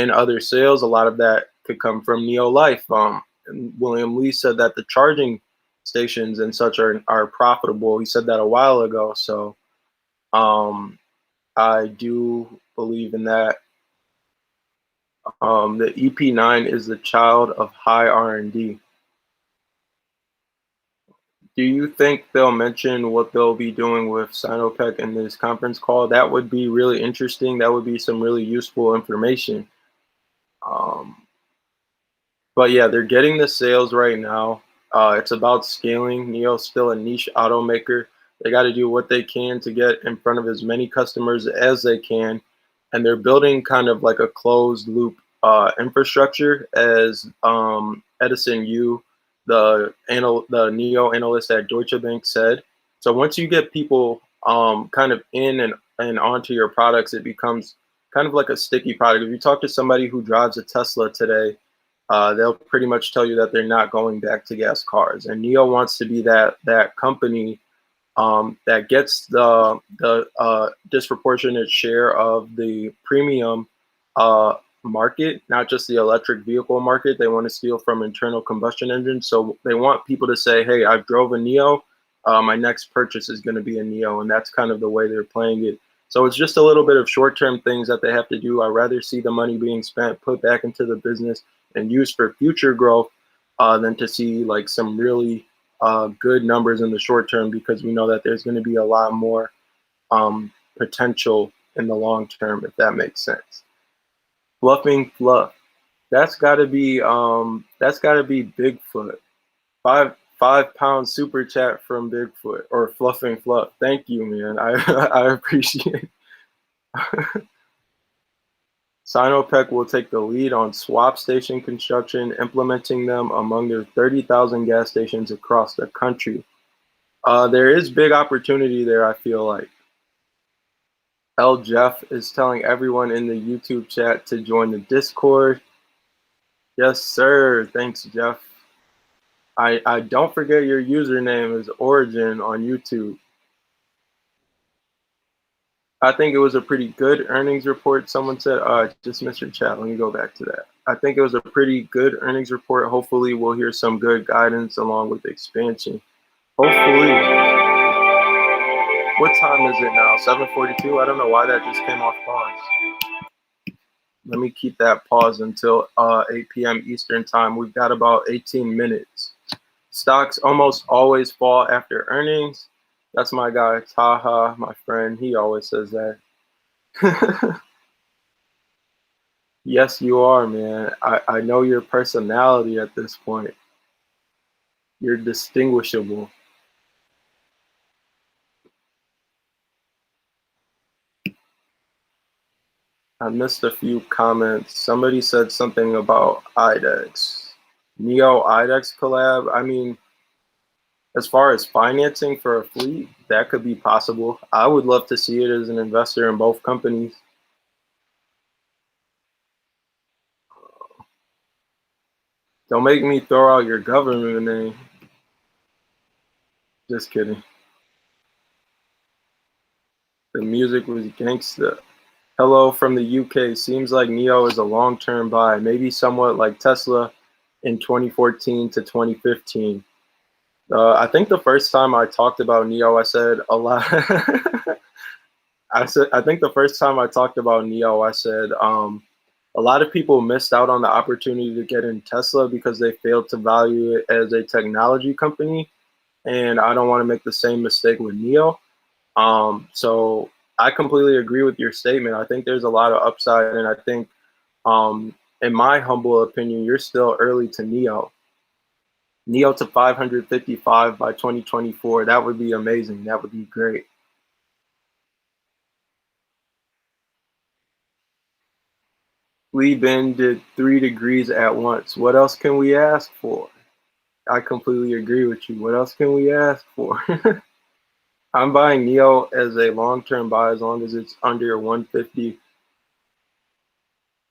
in other sales. A lot of that could come from NIO Life. And William Lee said that the charging stations and such are profitable. He said that a while ago. So I do believe in that. The EP9 is the child of high R&D. Do you think they'll mention what they'll be doing with Sinopec in this conference call? That would be really interesting. That would be some really useful information. But yeah, they're getting the sales right now. It's about scaling. NIO's still a niche automaker. They got to do what they can to get in front of as many customers as they can. And they're building kind of like a closed loop infrastructure, as Edison Yu, the NIO analyst at Deutsche Bank, said. So once you get people kind of in and onto your products, it becomes kind of like a sticky product. If you talk to somebody who drives a Tesla today, they'll pretty much tell you that they're not going back to gas cars. And NIO wants to be that company that gets the disproportionate share of the premium market, not just the electric vehicle market. They want to steal from internal combustion engines. So they want people to say, hey, I've drove a NIO. My next purchase is going to be a NIO. And that's kind of the way they're playing it. So it's just a little bit of short-term things that they have to do. I'd rather see the money being spent, put back into the business, and used for future growth than to see like some really good numbers in the short term, because we know that there's going to be a lot more potential in the long term, if that makes sense. Fluffing fluff. That's got to be Bigfoot. 5 pound super chat from Bigfoot, or Fluffing Fluff. Thank you, man. I appreciate it. Sinopec will take the lead on swap station construction, implementing them among their 30,000 gas stations across the country. There is big opportunity there, I feel like. L. Jeff is telling everyone in the YouTube chat to join the Discord. Yes, sir. Thanks, Jeff. I don't forget your username is Origin on YouTube. I think it was a pretty good earnings report. Someone said, just missed your chat. Let me go back to that. I think it was a pretty good earnings report. Hopefully we'll hear some good guidance along with expansion. Hopefully. What time is it now? 7:42? I don't know why that just came off pause. Let me keep that pause until 8 p.m. Eastern time. We've got about 18 minutes. Stocks almost always fall after earnings. That's my guy, Taha, my friend. He always says that. Yes, you are, man. I know your personality at this point. You're distinguishable. I missed a few comments. Somebody said something about IDEX. NIO IDEX collab. I mean, as far as financing for a fleet, that could be possible. I would love to see it as an investor in both companies. Don't make me throw out your government name. Just kidding. The music was gangsta. Hello from the UK. Seems like NIO is a long-term buy, maybe somewhat like Tesla in 2014 to 2015. I think the first time I talked about NIO, I said a lot. I think the first time I talked about NIO, I said a lot of people missed out on the opportunity to get in Tesla because they failed to value it as a technology company. And I don't want to make the same mistake with NIO. So I completely agree with your statement. I think there's a lot of upside, and I think, in my humble opinion, you're still early to NIO. NIO to 555 by 2024. That would be amazing. That would be great. Lee Ben did 3 degrees at once. What else can we ask for? I completely agree with you. What else can we ask for? I'm buying NIO as a long-term buy as long as it's under 150.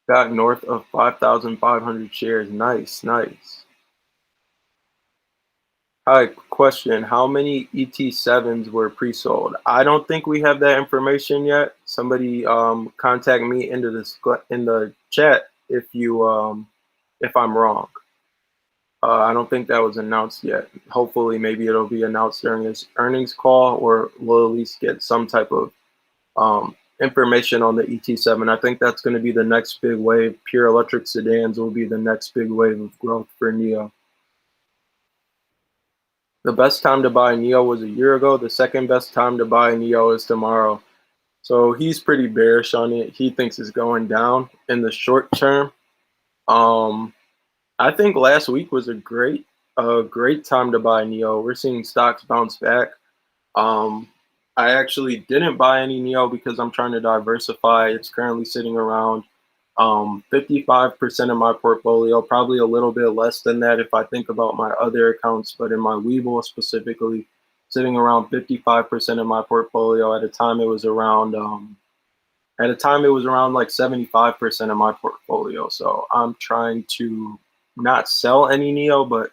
Got north of 5,500 shares. Nice, nice. Hi, question. How many ET7s were pre-sold? I don't think we have that information yet. Somebody contact me in the chat if I'm wrong. I don't think that was announced yet. Hopefully, maybe it'll be announced during his earnings call, or we'll at least get some type of information on the ET7. I think that's going to be the next big wave. Pure electric sedans will be the next big wave of growth for NIO. The best time to buy NIO was a year ago. The second best time to buy NIO is tomorrow. So he's pretty bearish on it. He thinks it's going down in the short term. I think last week was a great time to buy NIO. We're seeing stocks bounce back. I actually didn't buy any NIO because I'm trying to diversify. It's currently sitting around 55% of my portfolio, probably a little bit less than that if I think about my other accounts, but in my WeBull specifically, sitting around 55% of my portfolio. At a time it was around like 75% of my portfolio. So I'm trying to not sell any NIO, but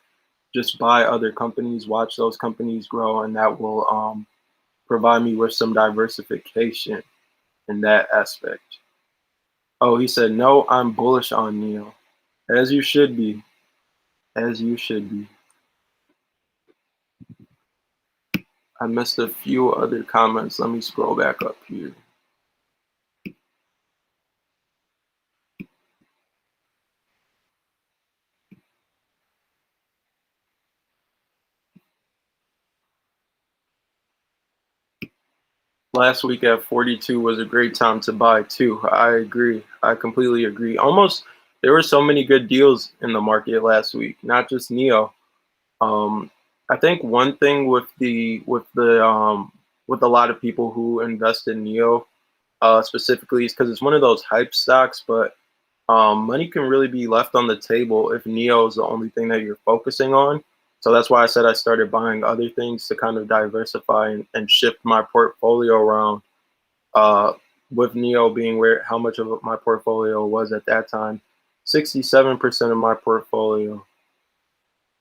just buy other companies, watch those companies grow, and that will provide me with some diversification in that aspect. Oh, he said, no, I'm bullish on NIO. As you should be. As you should be. I missed a few other comments. Let me scroll back up here. Last week at 42 was a great time to buy too. I agree. I completely agree. There were so many good deals in the market last week, not just NIO. I think one thing with a lot of people who invest in NIO specifically is because it's one of those hype stocks, but money can really be left on the table if NIO is the only thing that you're focusing on. So that's why I said I started buying other things to kind of diversify and shift my portfolio around. With NIO being how much of my portfolio was at that time, 67% of my portfolio.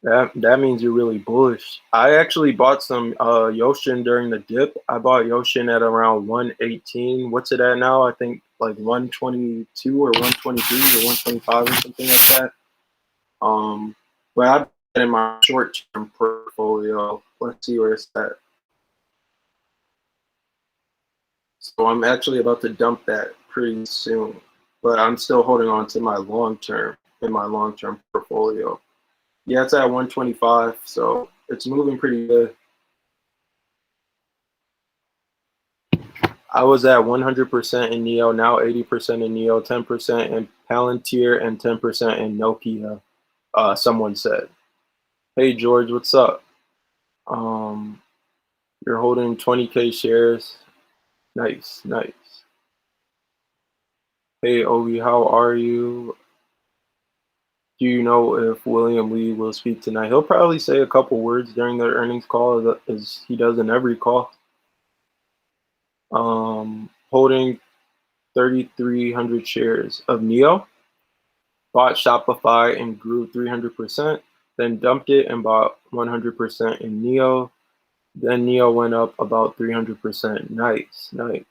That means you're really bullish. I actually bought some Yoshin during the dip. I bought Yoshin at around 118. What's it at now? I think like 122 or 123 or 125 or something like that. But I bought it in my short-term portfolio. Let's see where it's at. So I'm actually about to dump that pretty soon, but I'm still holding on to my long-term portfolio. Yeah, it's at 125, so it's moving pretty good. I was at 100% in NIO, now 80% in NIO, 10% in Palantir, and 10% in Nokia, someone said. Hey, George, what's up? You're holding 20K shares. Nice, nice. Hey, Ovi, how are you? Do you know if William Lee will speak tonight? He'll probably say a couple words during the earnings call, as he does in every call. Holding 3,300 shares of NIO. Bought Shopify and grew 300%. Then dumped it and bought 100% in NIO. Then NIO went up about 300%. Nice, nice.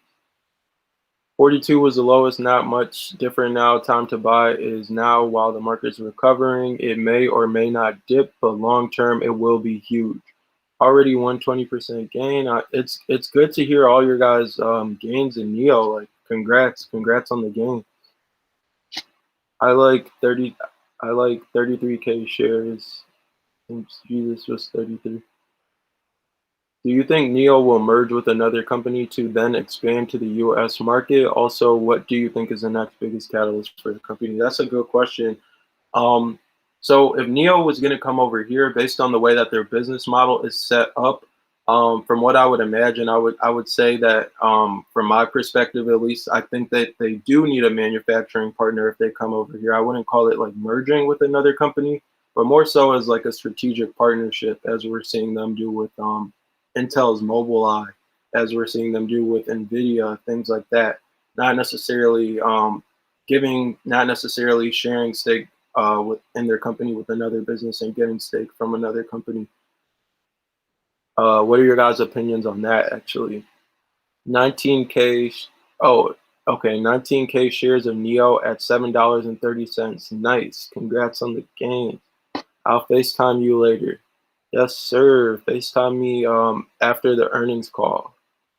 42 was the lowest, not much different now. Time to buy is now while the market's recovering. It may or may not dip, but long term it will be huge. Already 120% gain. It's good to hear all your guys' gains in NIO. Like congrats on the gain. I like 33K shares. Jesus was 33. Do you think NIO will merge with another company to then expand to the US market? Also, what do you think is the next biggest catalyst for the company? That's a good question. So if NIO was going to come over here, based on the way that their business model is set up, from what I would imagine, I would say that from my perspective, at least, I think that they do need a manufacturing partner if they come over here. I wouldn't call it like merging with another company, but more so as like a strategic partnership, as we're seeing them do with Intel's Mobileye, as we're seeing them do with NVIDIA, things like that. Not necessarily sharing stake in their company with another business and getting stake from another company. What are your guys' opinions on that, actually? 19K. Oh, Okay, 19K shares of NIO at $7.30. Nice. Congrats on the gain. I'll FaceTime you later. Yes, sir. FaceTime me after the earnings call.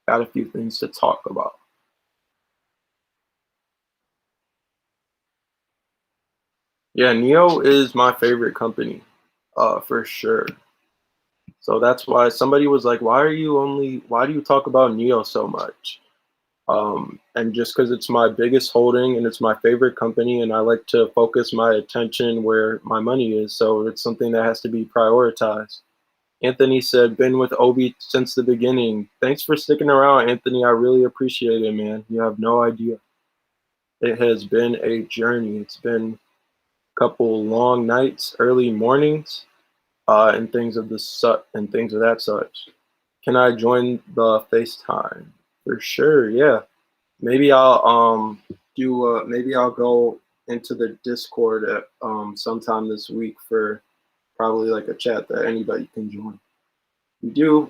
Got a few things to talk about. Yeah, NIO is my favorite company, for sure. So that's why somebody was like, why do you talk about NIO so much? And just because it's my biggest holding and it's my favorite company, and I like to focus my attention where my money is, so it's something that has to be prioritized. Anthony said, been with Obi since the beginning. Thanks for sticking around, Anthony. I really appreciate it, man. You have no idea. It has been a journey. It's been a couple long nights, early mornings, and things of that such. Can I join the FaceTime? For sure, yeah. Maybe I'll go into the Discord at sometime this week for probably like a chat that anybody can join.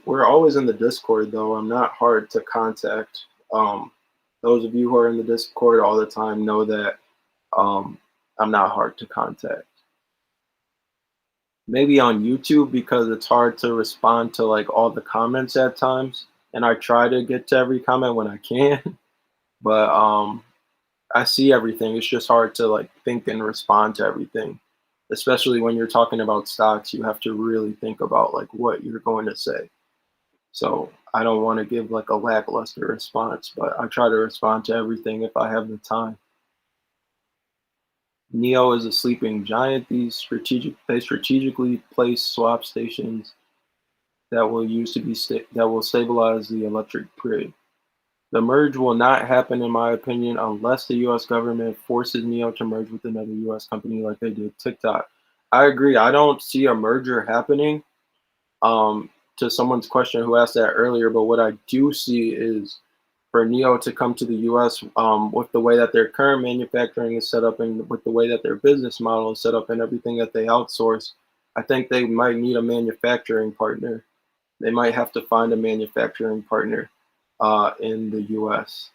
We're always in the Discord though. I'm not hard to contact. Um, those of you who are in the Discord all the time know that um, I'm not hard to contact. Maybe on YouTube because it's hard to respond to like all the comments at times, and I try to get to every comment when I can. But I see everything. It's just hard to like think and respond to everything, especially when you're talking about stocks. You have to really think about like what you're going to say. So I don't want to give like a lackluster response, but I try to respond to everything if I have the time. NIO is a sleeping giant. They strategically place swap stations that will stabilize the electric grid. The merge will not happen, in my opinion, unless the U.S. government forces NIO to merge with another U.S. company like they did TikTok. I agree. I don't see a merger happening. To someone's question who asked that earlier, but what I do see is for NIO to come to the U.S. With the way that their current manufacturing is set up and with the way that their business model is set up and everything that they outsource, I think they might need a manufacturing partner. They might have to find a manufacturing partner in the U.S.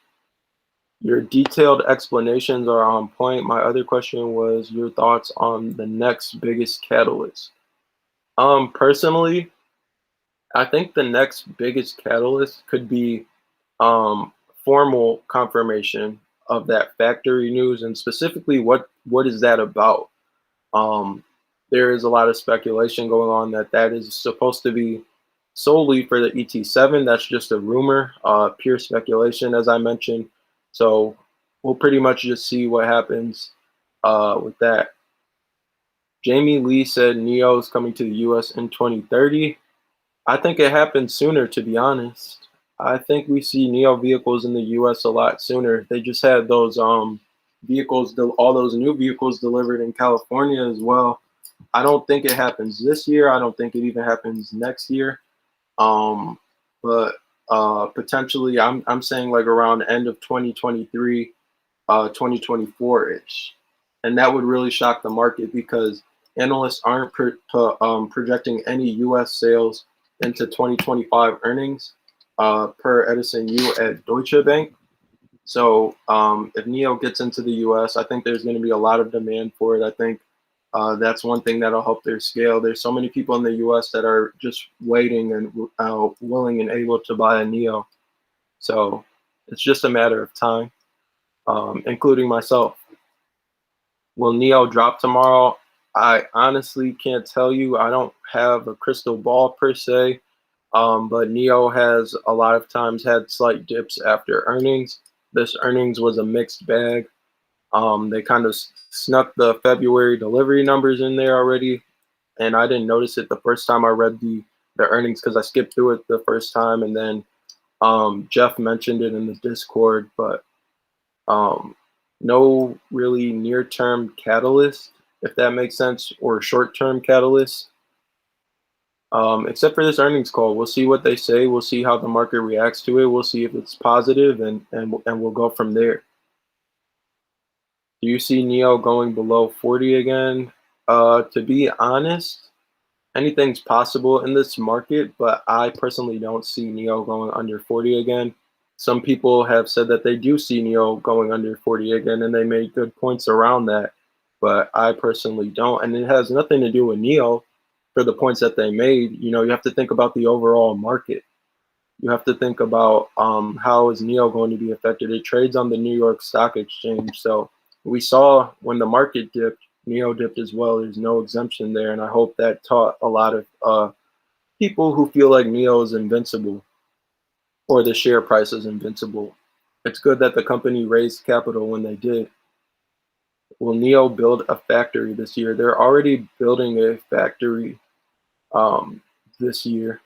Your detailed explanations are on point. My other question was your thoughts on the next biggest catalyst. Personally, I think the next biggest catalyst could be formal confirmation of that factory news, and specifically what is that about? Um, there is a lot of speculation going on that that is supposed to be solely for the ET7. That's just a rumor, pure speculation, as I mentioned. So we'll pretty much just see what happens with that. Jamie Lee said NIO is coming to the US in 2030. I think it happens sooner, to be honest. I think we see NIO vehicles in the US a lot sooner. They just had those all those new vehicles delivered in California as well. I don't think it happens this year. I don't think it even happens next year. Um, but potentially, I'm saying like around end of 2023, 2024-ish, and that would really shock the market because analysts aren't projecting any U.S. sales into 2025 earnings, per Edison Yu at Deutsche Bank. So if NIO gets into the U.S., I think there's going to be a lot of demand for it. I think that's one thing that'll help their scale. There's so many people in the U.S. that are just waiting and willing and able to buy a NIO. So it's just a matter of time, including myself. Will NIO drop tomorrow? I honestly can't tell you. I don't have a crystal ball per se, but NIO has a lot of times had slight dips after earnings. This earnings was a mixed bag. They kind of snuck the February delivery numbers in there already, and I didn't notice it the first time I read the earnings because I skipped through it the first time, and then Jeff mentioned it in the Discord, but um, no really near-term catalyst, if that makes sense, or short-term catalyst, except for this earnings call. We'll see what they say. We'll see how the market reacts to it. We'll see if it's positive, and we'll go from there. Do you see NIO going below 40 again? To be honest, anything's possible in this market, but I personally don't see NIO going under 40 again. some people have said that they do see NIO going under 40 again, and they made good points around that. But I personally don't, and it has nothing to do with NIO for the points that they made. You know, you have to think about the overall market. You have to think about how is NIO going to be affected. It trades on the New York Stock Exchange, so we saw when the market dipped, NIO dipped as well. There's no exemption there, and I hope that taught a lot of people who feel like NIO is invincible or the share price is invincible. It's good that the company raised capital when they did. Will NIO build a factory this year? They're already building a factory this year.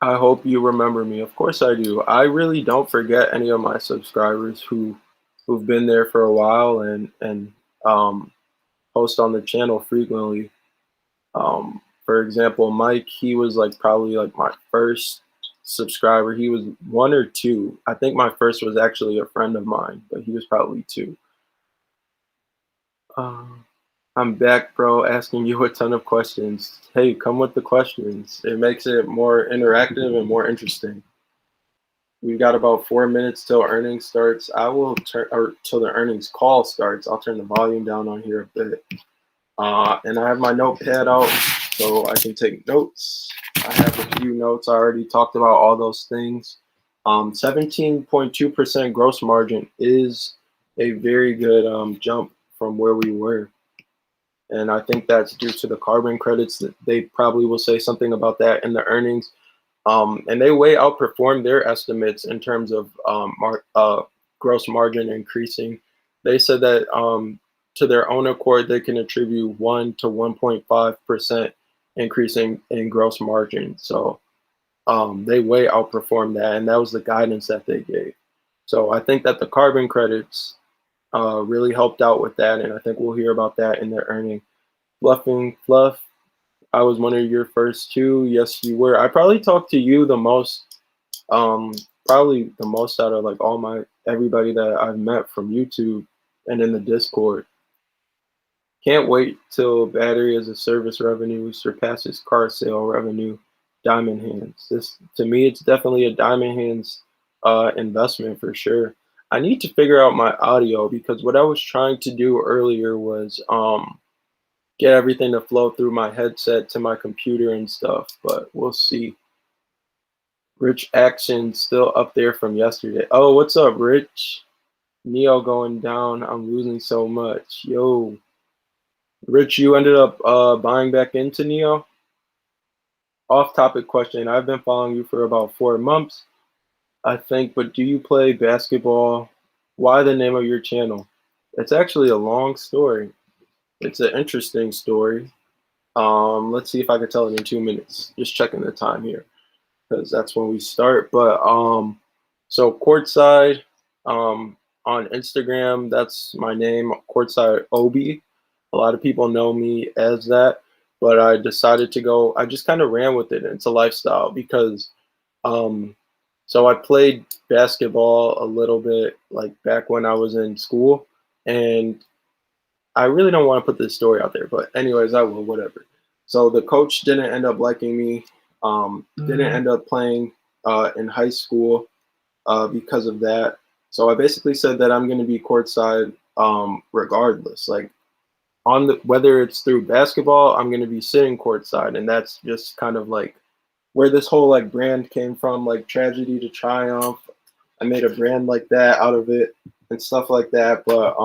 I hope you remember me. Of course I do. I really don't forget any of my subscribers who've been there for a while and post on the channel frequently. For example, Mike, he was like probably like my first subscriber. He was 1 or 2. I think my first was actually a friend of mine, but he was probably 2. Um, I'm back, bro, asking you a ton of questions. Hey, come with the questions. It makes it more interactive and more interesting. We got about 4 minutes till earnings starts. I will turn, or till the earnings call starts. I'll turn the volume down on here a bit. And I have my notepad out so I can take notes. I have a few notes. I already talked about all those things. 17.2% gross margin is a very good jump from where we were. And I think that's due to the carbon credits. That they probably will say something about that in the earnings. And they way outperformed their estimates in terms of gross margin increasing. They said that to their own accord, they can attribute 1 to 1.5% increasing in gross margin. So they way outperformed that, and that was the guidance that they gave. So I think that the carbon credits really helped out with that, and I think we'll hear about that in their earning. Fluff, I was one of your first 2. Yes, you were. I probably talked to you the most, probably the most out of like everybody that I've met from YouTube and in the Discord. Can't wait till battery as a service revenue surpasses car sale revenue. Diamond hands. This to me, it's definitely a diamond hands investment for sure. I need to figure out my audio because what I was trying to do earlier was get everything to flow through my headset to my computer and stuff, but we'll see. Rich Action still up there from yesterday. Oh, what's up, Rich? NIO going down. I'm losing so much. Yo. Rich, you ended up buying back into NIO? Off-topic question. I've been following you for about 4 months, I think, but do you play basketball? Why the name of your channel? It's actually a long story. It's an interesting story. Let's see if I can tell it in 2 minutes. Just checking the time here because that's when we start. But so Courtside on Instagram, that's my name, Courtside Obi. A lot of people know me as that, but I decided to go. I just kind of ran with it. It's a lifestyle because so I played basketball a little bit like back when I was in school, and I really don't want to put this story out there, but anyways, I will, whatever. So the coach didn't end up liking me, didn't end up playing in high school because of that. So I basically said that I'm going to be courtside regardless. Like on the whether it's through basketball, I'm going to be sitting courtside, and that's just kind of like where this whole like brand came from, like tragedy to triumph. I made a brand like that out of it and stuff like that, but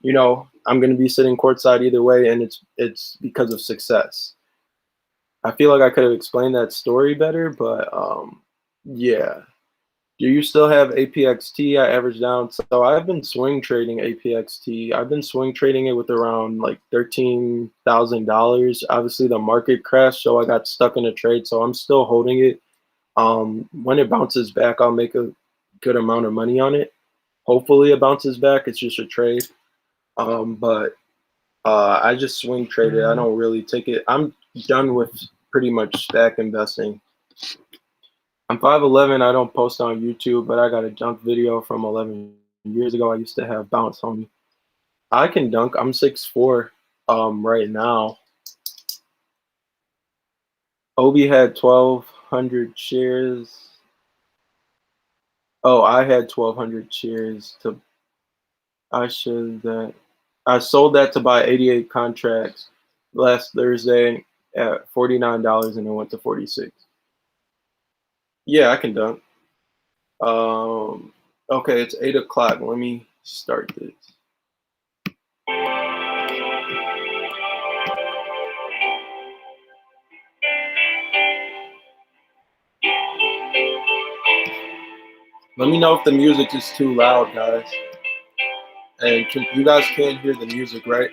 you know, I'm going to be sitting courtside either way, and it's because of success. I feel like I could have explained that story better, but yeah. Do you still have APXT? I averaged down. So I've been swing trading APXT. I've been swing trading it with around like $13,000. Obviously, the market crashed, so I got stuck in a trade. So I'm still holding it. When it bounces back, I'll make a good amount of money on it. Hopefully, it bounces back. It's just a trade. But I just swing trade it. I don't really take it. I'm done with pretty much stack investing. I'm 5'11". I don't post on YouTube, but I got a dunk video from 11 years ago. I used to have bounce on me. I can dunk. I'm 6'4" right now. Obi had 1,200 shares. Oh, I had 1,200 shares to. I should that. I sold that to buy 88 contracts last Thursday at $49, and it went to 46. Yeah, I can dunk. Okay, it's 8 o'clock. Let me start this. Let me know if the music is too loud, guys. And you guys can't hear the music, right?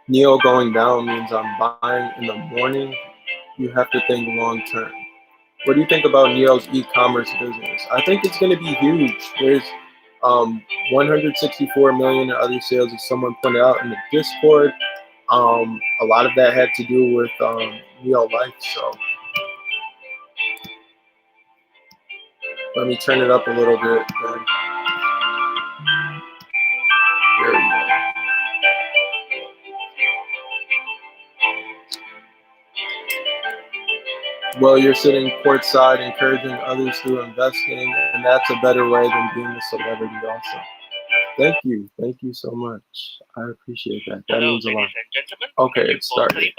NIO going down means I'm buying in the morning. You have to think long term. What do you think about NIO's e-commerce business? I think it's going to be huge. There's 164 million in other sales, as someone pointed out in the Discord. A lot of that had to do with NIO Life. So let me turn it up a little bit. There we go. Well, you're sitting courtside encouraging others through investing, and that's a better way than being a celebrity also. Thank you. Thank you so much. I appreciate that. That means a lot. Okay, it started.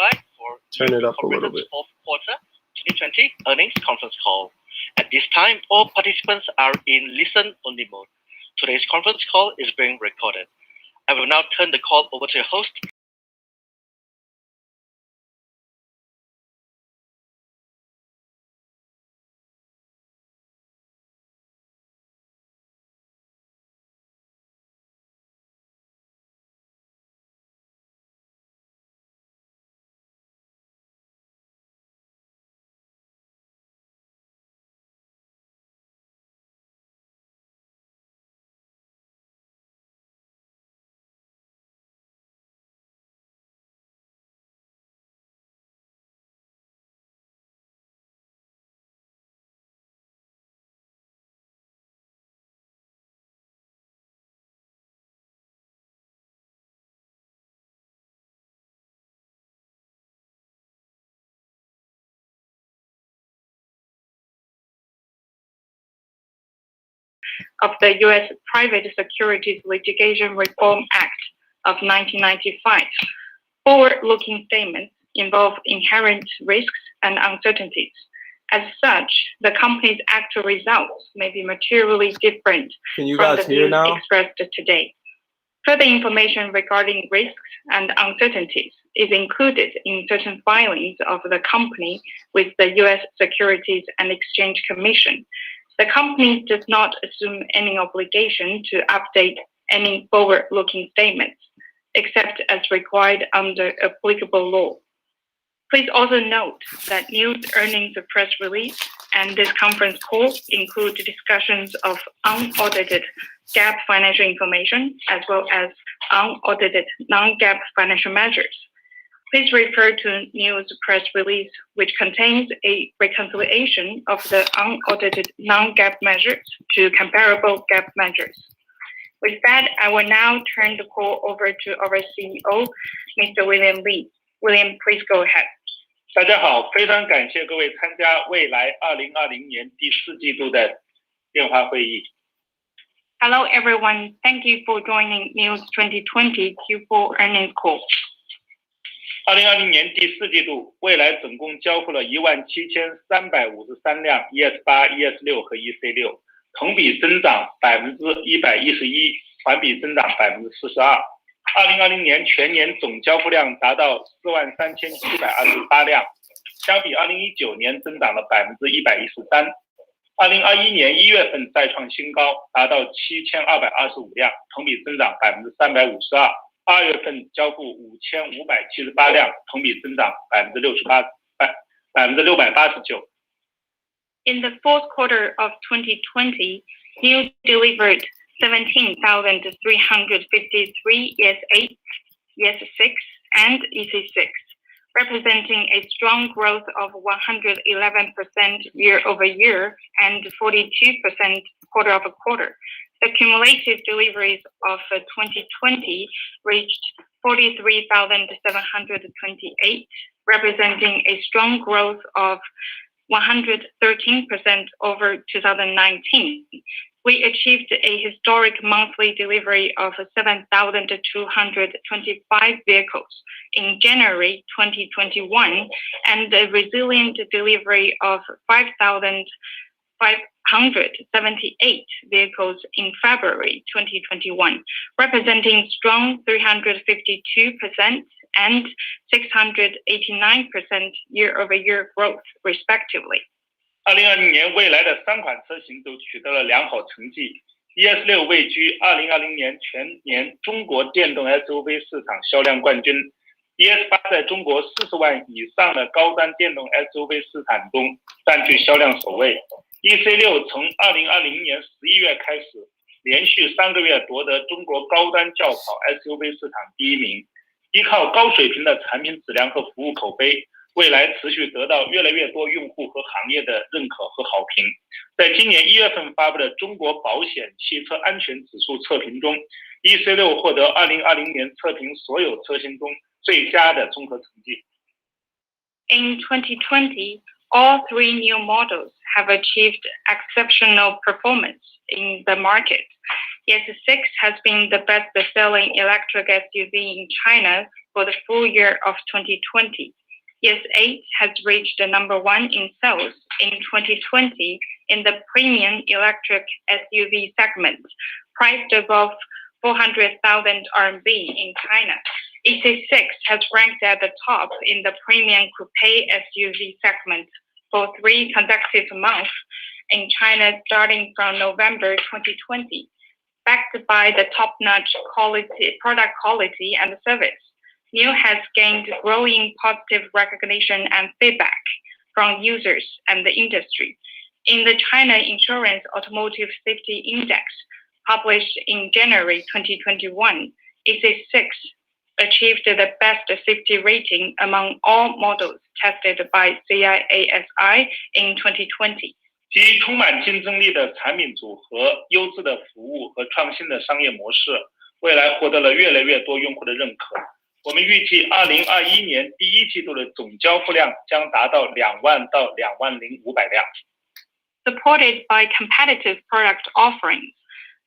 Turn it up a little bit. Fourth quarter 2020 earnings conference call. At this time, all participants are in listen-only mode. Today's conference call is being recorded. I will now turn the call over to your host. Of the U.S. Private Securities Litigation Reform Act of 1995. Forward-looking statements involve inherent risks and uncertainties. As such, the company's actual results may be materially different from the views expressed today. Further information regarding risks and uncertainties is included in certain filings of the company with the U.S. Securities and Exchange Commission. The company does not assume any obligation to update any forward-looking statements, except as required under applicable law. Please also note that NIO's earnings press release and this conference call include discussions of unaudited GAAP financial information as well as unaudited non-GAAP financial measures. Please refer to NIO's press release, which contains a reconciliation of the unaudited non-GAAP measures to comparable GAAP measures. With that, I will now turn the call over to our CEO, Mr. William Li. William, please go ahead. 大家好，非常感谢各位参加未来2020年第四季度的电话会议。Hello, everyone. Thank you for joining NIO's 2020 Q4 earnings call. 2020年第四季度，未来总共交付了17353辆 ES8、ES6 和 EC6， 同比增长111%，环比增长42%。2020年全年总交付量达到43728辆，相比2019年增长了113%。2021年1月份再创新高，达到7225辆，同比增长352%。2月份交付5578辆，同比增长689%。In the fourth quarter of 2020, NIO delivered 17,353 ES8, ES6, and EC6, representing a strong growth of 111% year-over-year and 42% quarter-over-quarter. The cumulative deliveries of 2020 reached 43,728, representing a strong growth of 113% over 2019. We achieved a historic monthly delivery of 7,225 vehicles in January 2021 and a resilient delivery of 5,578 vehicles in February 2021, representing strong 352% and 689% year-over-year growth, respectively. 2020年未来的3款车型都取得了良好成绩。ES6 位居2020年全年中国电动 SUV 市场销量冠军。ES8 在中国40万以上的高端电动 SUV 市场中占据销量首位。EC6 从2020年11月开始，连续3个月夺得中国高端轿跑 SUV 市场第1名。依靠高水平的产品质量和服务口碑，未来持续得到越来越多用户和行业的认可和好评。在今年1月份发布的中国保险汽车安全指数测评中， EC6 获得2020年测评所有车型中最佳的综合成绩。In 2020, all 3 new models have achieved exceptional performance in the market. ES6 has been the best-selling electric SUV in China for the full year of 2020. ES8 has reached the number 1 in sales in 2020 in the premium electric SUV segment, priced above 400,000 RMB in China. EC6 has ranked at the top in the premium coupe SUV segment for 3 consecutive months in China starting from November 2020, backed by the top-notch product quality and service. NIO has gained growing positive recognition and feedback from users and the industry. In the China Insurance Automotive Safety Index, published in January 2021, EC6 achieved the best safety rating among all models tested by CIASI in 2020. 基于充满竞争力的产品组合、优质的服务和创新的商业模式，未来获得了越来越多用户的认可。我们预计2021年第1季度的总交付量将达到2万到2万500辆。Supported by competitive product offerings,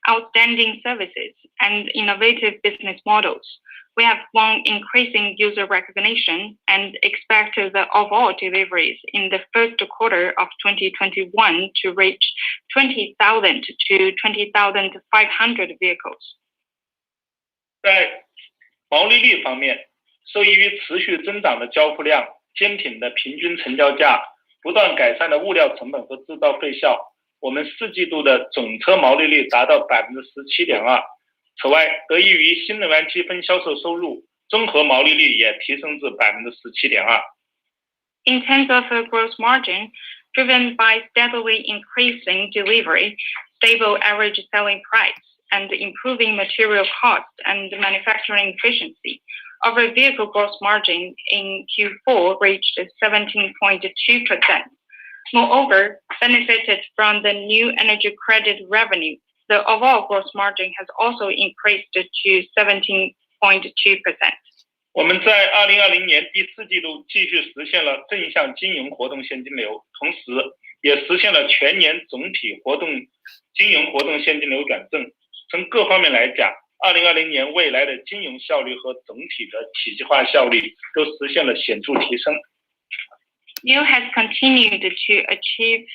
outstanding services, and innovative business models, we have won increasing user recognition and expect the overall deliveries in the first quarter of 2021 to reach 20,000 to 20,500 vehicles. 在毛利率方面，受益于持续增长的交付量、坚挺的平均成交价、不断改善的物料成本和制造费效，我们4季度的总车毛利率达到 17.2%。此外，得益于新能源积分销售收入，综合毛利率也提升至 17.2%。In terms of gross margin, driven by steadily increasing delivery, stable average selling price, and improving material cost and manufacturing efficiency, our vehicle gross margin in Q4 reached 17.2%. Moreover, benefited from the new energy credit revenue, the overall gross margin has also increased to 17.2%. 我们在2020年第4季度继续实现了正向经营活动现金流，同时也实现了全年总体经营活动现金流转正。从各方面来讲，2020年未来的经营效率和总体的体系化效率都实现了显著提升。NIO has continued to achieve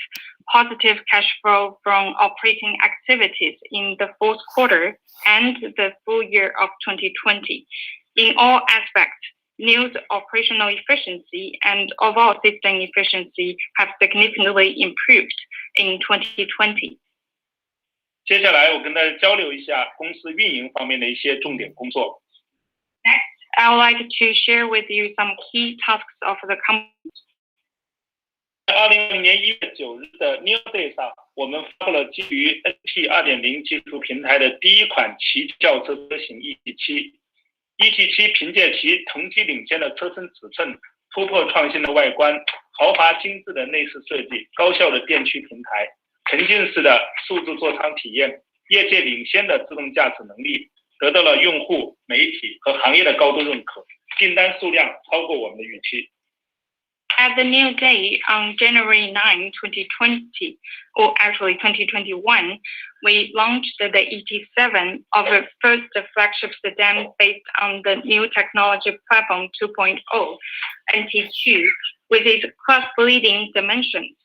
positive cash flow from operating activities in the fourth quarter and the full year of 2020. In all aspects, NIO's operational efficiency and overall system efficiency have significantly improved in 2020. 接下来我跟大家交流一下公司运营方面的一些重点工作。Next, I would like to share with you some key tasks of the company. 2020年1月9日的 NIO Day 上，我们发布了基于 NT 2.0 技术平台的第一款旗轿车车型 ET7。ET7 凭借其同级领先的车身尺寸、突破创新的外观、豪华精致的内饰设计、高效的电驱平台、沉浸式的数字座舱体验、业界领先的自动驾驶能力，得到了用户、媒体和行业的高度认可，订单数量超过我们的预期。At the NIO Day on January 9, 2020, or actually 2021, we launched the ET7, our first flagship sedan based on the new technology platform 2.0, NT2, with its class-leading dimensions,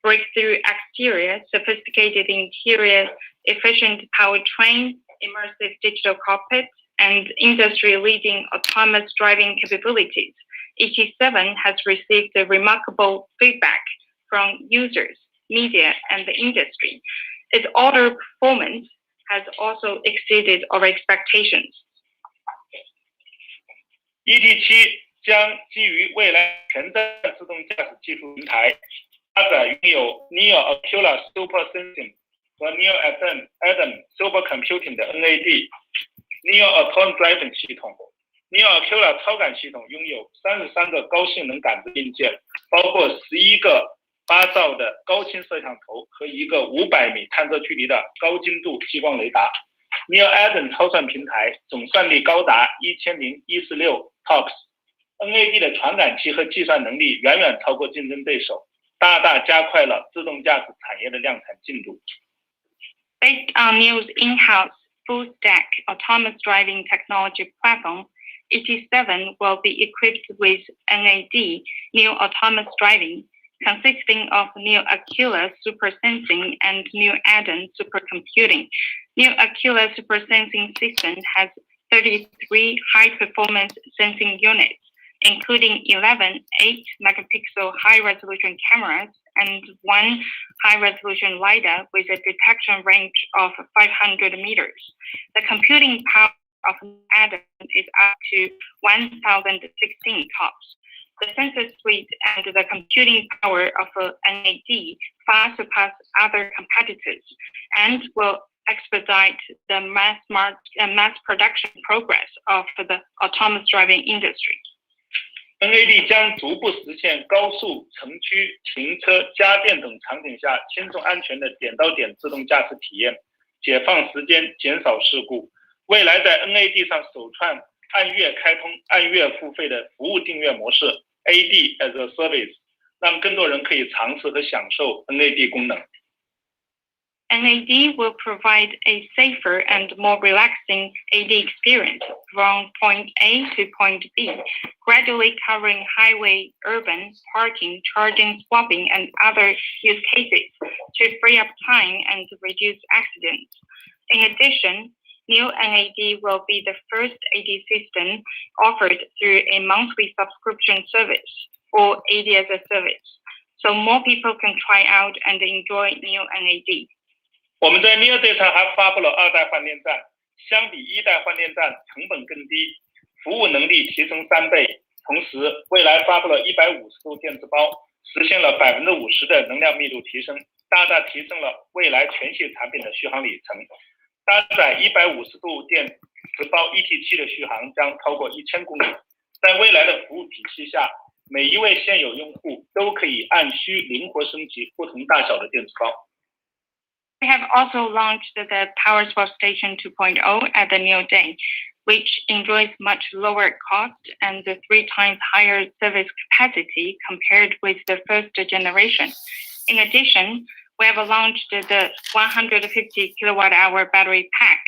breakthrough exterior, sophisticated interior, efficient powertrain, immersive digital cockpit, and industry-leading autonomous driving capabilities. ET7 has received remarkable feedback from users, media, and the industry. Its order performance has also exceeded our expectations. ET7 将基于未来全站自动驾驶技术平台，搭载拥有 NIO Ocular Super Sensing 和 NIO Adam Super Computing 的 NAD、NIO Autonomous Driving 系统。NIO Ocular 超感系统拥有33个高性能感知硬件，包括11个8兆的高清摄像头和一个500米探测距离的高精度激光雷达。NIO Adam 超算平台总算力高达1016 TOPS。NAD 的传感器和计算能力远远超过竞争对手，大大加快了自动驾驶产业的量产进度。Based on NIO's in-house full-stack autonomous driving technology platform, ET7 will be equipped with NAD, NIO Autonomous Driving, consisting of NIO Ocular Super Sensing and NIO Adam Supercomputing. NIO Ocular Super Sensing system has 33 high-performance sensing units, including 11 8-megapixel high-resolution cameras and one high-resolution LiDAR with a detection range of 500 meters. The computing power of Adam is up to 1,016 TOPS. The sensor suite and the computing power of NAD far surpass other competitors and will expedite the mass production progress of the autonomous driving industry. NAD 将逐步实现高速、城区、停车、家电等场景下轻松安全的点到点自动驾驶体验，解放时间，减少事故。未来在 NAD 上首创按月开通、按月付费的服务订阅模式 AD as a Service， 让更多人可以尝试和享受 NAD 功能。NAD will provide a safer and more relaxing AD experience from point A to point B, gradually covering highway, urban, parking, charging, swapping, and other use cases to free up time and reduce accidents. In addition, NIO NAD will be the first AD system offered through a monthly subscription service, or AD as a Service, so more people can try out and enjoy NIO NAD. 我们在 NIO Day 上还发布了2代换电站，相比1代换电站成本更低，服务能力提升3倍。同时，未来发布了150度电池包，实现了50%的能量密度提升，大大提升了未来全系产品的续航里程。搭载150度电池包 ET7 的续航将超过1000公里。在未来的服务体系下，每一位现有用户都可以按需灵活升级不同大小的电池包。We have also launched the Power Swap Station 2.0 at the NIO Day, which enjoys much lower cost and 3 times higher service capacity compared with the first generation. In addition, we have launched the 150 kilowatt-hour battery pack,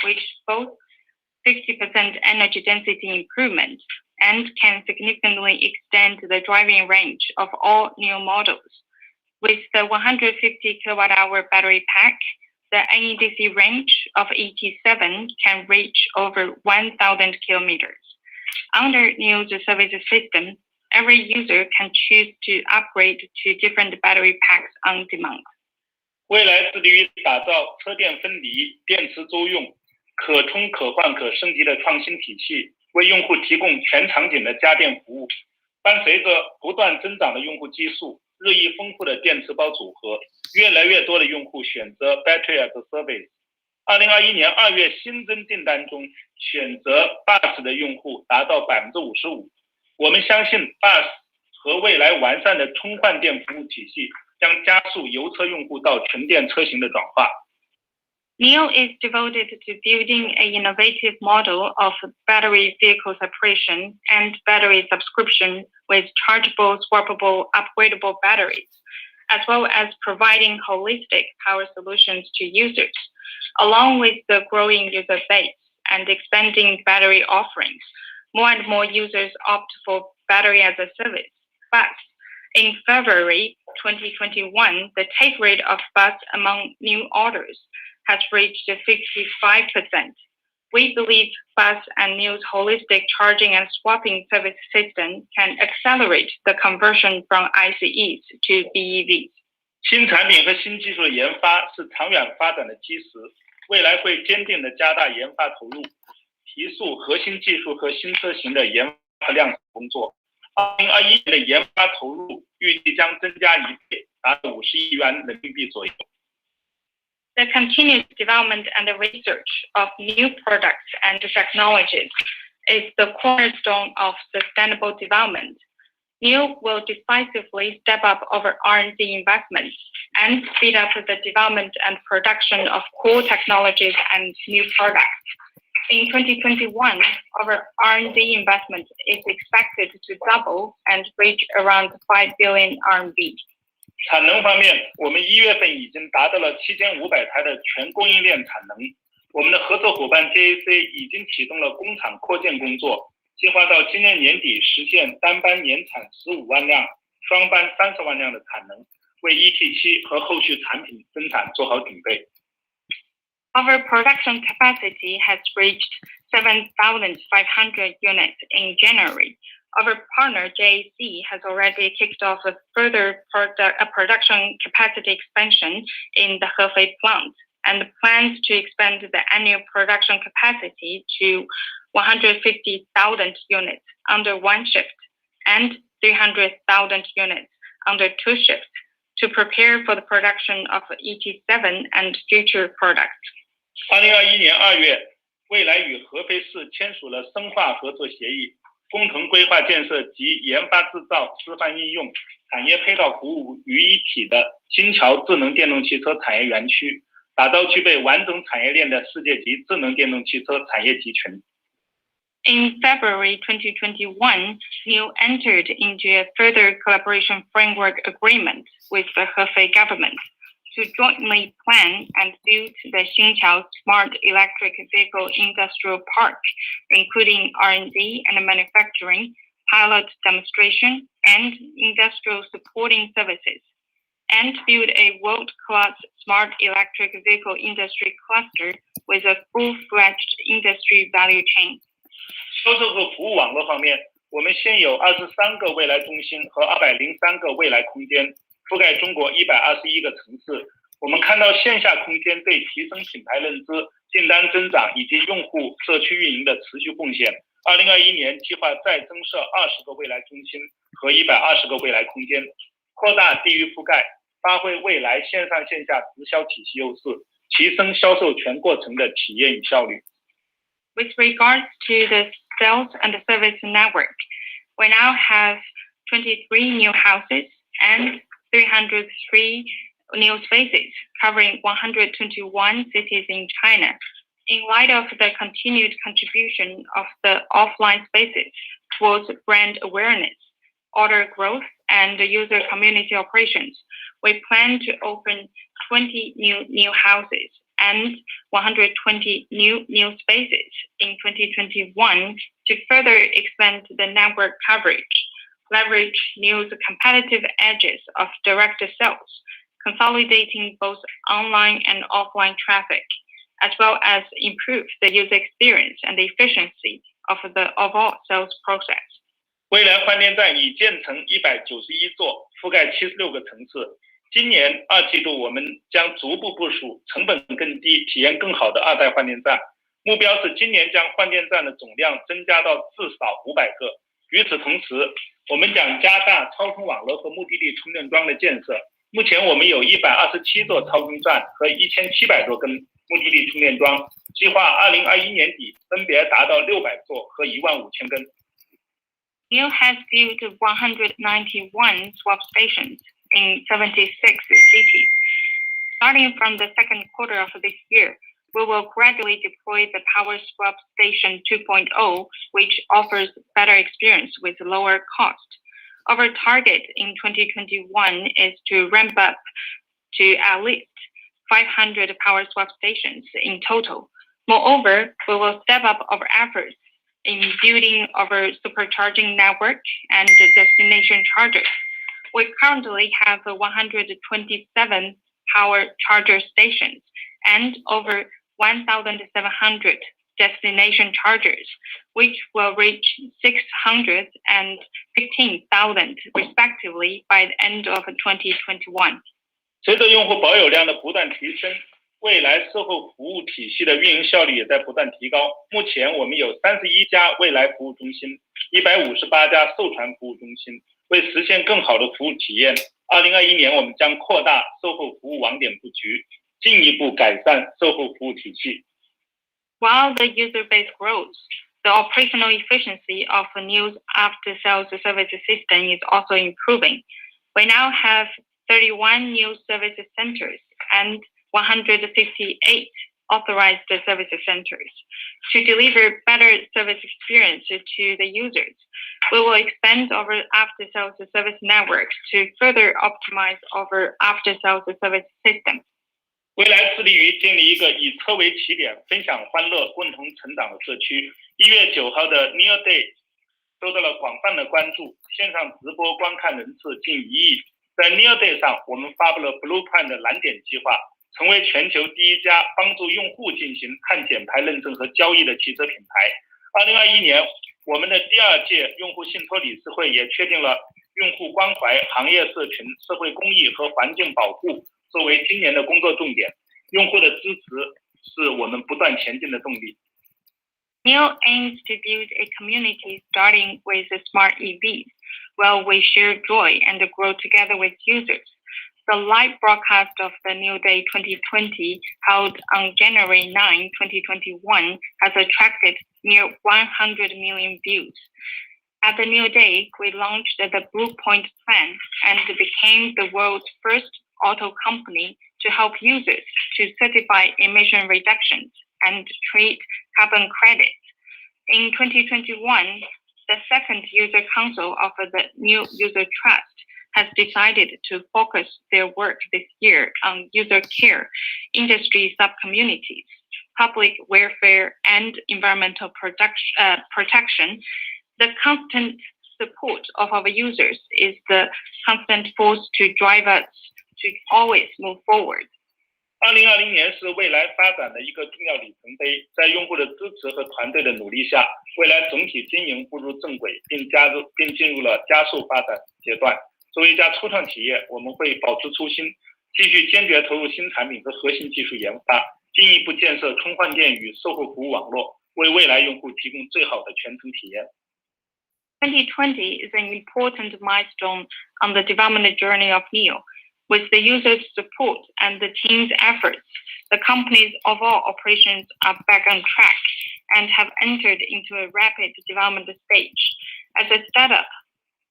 which boasts 50% energy density improvement and can significantly extend the driving range of all NIO models. With the 150 kilowatt-hour battery pack, the NEDC range of ET7 can reach over 1,000 kilometers. Under NIO's service system, every user can choose to upgrade to different battery packs on demand. 未来致力于打造车电分离、电池租用、可充可换可升级的创新体系，为用户提供全场景的家电服务。伴随着不断增长的用户基数，日益丰富的电池包组合，越来越多的用户选择 Battery as a Service。2021年2月新增订单中，选择 BUS 的用户达到 55%。我们相信 BUS 和未来完善的充换电服务体系将加速油车用户到纯电车型的转化。NIO is devoted to building an innovative model of battery vehicle separation and battery subscription with chargeable, swappable, upgradable batteries, as well as providing holistic power solutions to users. Along with the growing user base and expanding battery offerings, more and more users opt for battery as a service, BaaS. In February 2021, the take rate of BaaS among new orders has reached 55%. We believe BaaS and NIO's holistic charging and swapping service system can accelerate the conversion from ICEs to BEVs. 新产品和新技术的研发是长远发展的基石，未来会坚定地加大研发投入，提速核心技术和新车型的研发量产工作。2021年的研发投入预计将增加1倍，达到50亿元人民币左右。The continuous development and research of new products and technologies is the cornerstone of sustainable development. NIO will decisively step up our R&D investments and speed up the development and production of core technologies and new products. In 2021, our R&D investment is expected to double and reach around 5 billion RMB. 产能方面，我们1月份已经达到了7500台的全供应链产能。我们的合作伙伴 JAC 已经启动了工厂扩建工作，计划到今年年底实现单班年产15万辆、双班30万辆的产能，为 ET7 和后续产品生产做好准备。Our production capacity has reached 7,500 units in January. Our partner JAC has already kicked off a further production capacity expansion in the Hefei plant and plans to expand the annual production capacity to 150,000 units under one shift and 300,000 units under two shifts to prepare for the production of ET7 and future products. 2021年2月，蔚来与合肥市签署了深化合作协议，共同规划建设集研发制造、示范应用、产业配套服务于一体的新桥智能电动汽车产业园区，打造具备完整产业链的世界级智能电动汽车产业集群。In February 2021, NIO entered into a further collaboration framework agreement with the Hefei government to jointly plan and build the Xinqiao Smart Electric Vehicle Industrial Park, including R&D and manufacturing, pilot demonstration, and industrial supporting services, and build a world-class smart electric vehicle industry cluster with a full-fledged industry value chain. 销售和服务网络方面，我们现有23个未来中心和203个未来空间，覆盖中国121个城市。我们看到线下空间对提升品牌认知、订单增长以及用户社区运营的持续贡献。2021年计划再增设20个未来中心和120个未来空间，扩大地域覆盖，发挥未来线上线下直销体系优势，提升销售全过程的体验与效率。With regards to the sales and service network, we now have 23 new houses and 303 new spaces covering 121 cities in China. In light of the continued contribution of the offline spaces towards brand awareness, order growth, and user community operations, we plan to open 20 new houses and 120 new spaces in 2021 to further expand the network coverage, leverage NIO's competitive edges of direct sales, consolidating both online and offline traffic, as well as improve the user experience and the efficiency of the overall sales process. 未来换电站已建成191座，覆盖76个城市。今年2季度，我们将逐步部署成本更低、体验更好的2代换电站，目标是今年将换电站的总量增加到至少500个。与此同时，我们将加大超充网络和目的地充电桩的建设。目前我们有127座超充站和1700多根目的地充电桩，计划2021年底分别达到600座和15000根。NIO has built 191 swap stations in 76 cities. Starting from the second quarter of this year, we will gradually deploy the Power Swap Station 2.0, which offers better experience with lower cost. Our target in 2021 is to ramp up to at least 500 Power Swap stations in total. Moreover, we will step up our efforts in building our supercharging network and destination chargers. We currently have 127 power charger stations and over 1,700 destination chargers, which will reach 600 and 15,000 respectively by the end of 2021. 随着用户保有量的不断提升，未来售后服务体系的运营效率也在不断提高。目前我们有31家未来服务中心，158家授权服务中心。为实现更好的服务体验，2021年我们将扩大售后服务网点布局，进一步改善售后服务体系。While the user base grows, the operational efficiency of the NIO's after-sales service system is also improving. We now have 31 new service centers and 158 authorized service centers. To deliver better service experience to the users, we will expand our after-sales service network to further optimize our after-sales service system. 未来致力于建立一个以车为起点、分享欢乐、共同成长的社区。1月9号的 NIO Day 受到了广泛的关注，线上直播观看人次近1亿。在 NIO Day 上，我们发布了 Blueprint 的蓝点计划，成为全球第一家帮助用户进行碳减排认证和交易的汽车品牌。2021年，我们的第2届用户信托理事会也确定了用户关怀、行业社群、社会公益和环境保护作为今年的工作重点。用户的支持是我们不断前进的动力。NIO aims to build a community starting with smart EVs, where we share joy and grow together with users. The live broadcast of the NIO Day 2020, held on January 9, 2021, has attracted near 100 million views. At the NIO Day, we launched the Blueprint plan and became the world's first auto company to help users to certify emission reductions and trade carbon credits. In 2021, the second user council of the NIO User Trust has decided to focus their work this year on user care, industry subcommunities, public welfare, and environmental protection. The constant support of our users is the constant force to drive us to always move forward. 2020年是未来发展的一个重要里程碑，在用户的支持和团队的努力下，未来总体经营步入正轨，并进入了加速发展阶段。作为一家初创企业，我们会保持初心，继续坚决投入新产品和核心技术研发，进一步建设充换电与售后服务网络，为未来用户提供最好的全程体验。2020 is an important milestone on the development journey of NIO. With the users' support and the team's efforts, the company's overall operations are back on track and have entered into a rapid development stage. As a startup,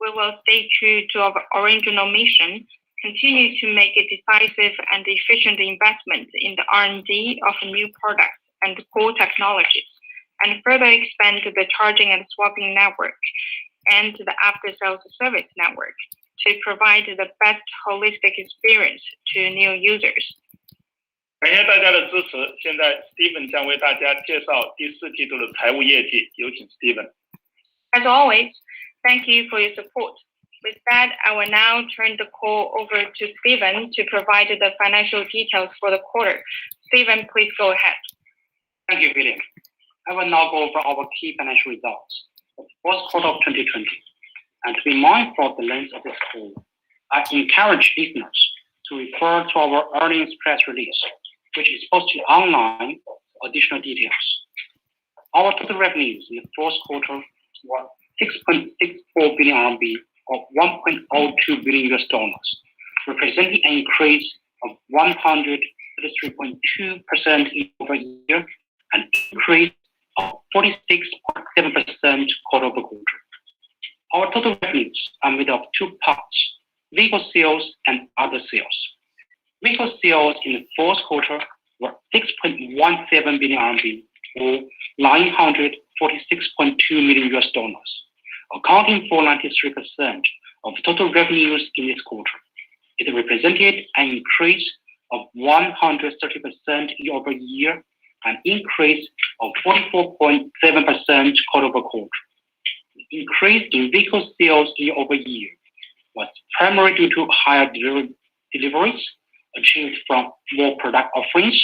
we will stay true to our original mission, continue to make a decisive and efficient investment in the R&D of new products and core technologies, and further expand the charging and swapping network and the after-sales service network to provide the best holistic experience to new users. 感谢大家的支持。现在 Steven 将为大家介绍第4季度的财务业绩，有请 Steven。 As always, thank you for your support. With that, I will now turn the call over to Steven to provide the financial details for the quarter. Steven, please go ahead. Thank you, William. I will now go over our key financial results for the first quarter of 2020. And to be mindful of the length of this call, I encourage listeners to refer to our earnings press release, which is posted online for additional details. Our total revenues in the first quarter were 6.64 billion RMB, or $1.02 billion, representing an increase of 133.2% year-over-year, and an increase of 46.7% quarter-over-quarter. Our total revenues are made of two parts: vehicle sales and other sales. Vehicle sales in the fourth quarter were 6.17 billion RMB, or $946.2 million, accounting for 93% of total revenues in this quarter. It represented an increase of 130% year-over-year, an increase of 44.7% quarter-over-quarter. The increase in vehicle sales year-over-year was primarily due to higher deliveries achieved from more product offerings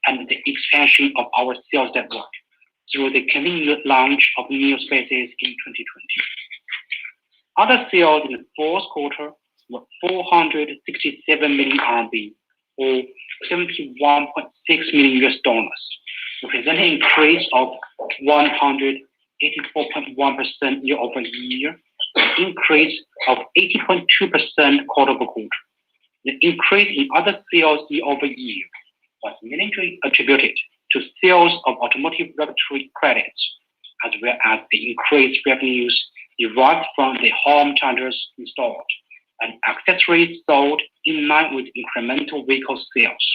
and the expansion of our sales network through the continued launch of NIO Spaces in 2020. Other sales in the fourth quarter were 467 million RMB, or $71.6 million, representing an increase of 184.1% year-over-year, an increase of 80.2% quarter-over-quarter. The increase in other sales year-over-year was mainly attributed to sales of automotive regulatory credits, as well as the increased revenues derived from the home chargers installed and accessories sold in line with incremental vehicle sales.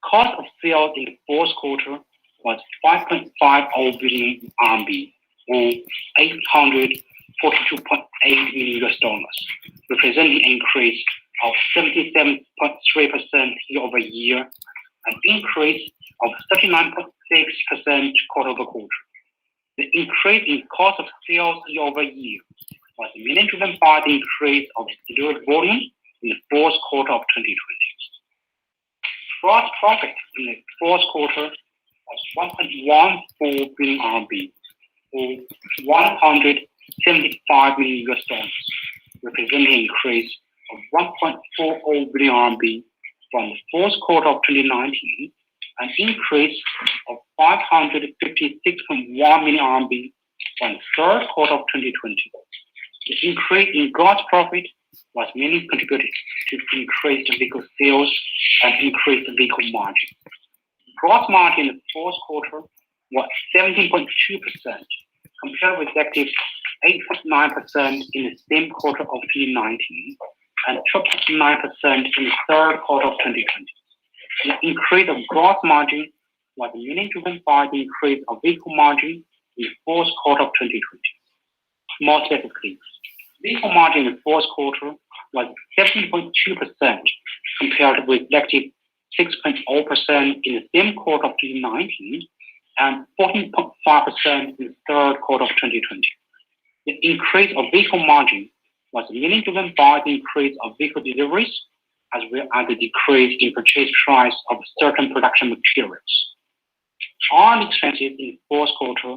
Cost of sales in the fourth quarter was 5.50 billion RMB, or $842.8 million, representing an increase of 77.3% year-over-year, an increase of 39.6% quarter-over-quarter. The increase in cost of sales year-over-year was mainly driven by the increase of delivered volume in the fourth quarter of 2020. Gross profit in the fourth quarter was 1.14 billion RMB, or $175 million, representing an increase of 1.40 billion RMB from the fourth quarter of 2019, an increase of 556.1 million RMB from the third quarter of 2020. The increase in gross profit was mainly contributed to increased vehicle sales and increased vehicle margin. Gross margin in the fourth quarter was 17.2%, compared with effective 8.9% in the same quarter of 2019 and 12.9% in the third quarter of 2020. The increase of gross margin was mainly driven by the increase of vehicle margin in the fourth quarter of 2020. More specifically, vehicle margin in the fourth quarter was 17.2%, compared with effective 6.0% in the same quarter of 2019 and 14.5% in the third quarter of 2020. The increase of vehicle margin was mainly driven by the increase of vehicle deliveries, as well as the decrease in purchase price of certain production materials. R&D expenses in the fourth quarter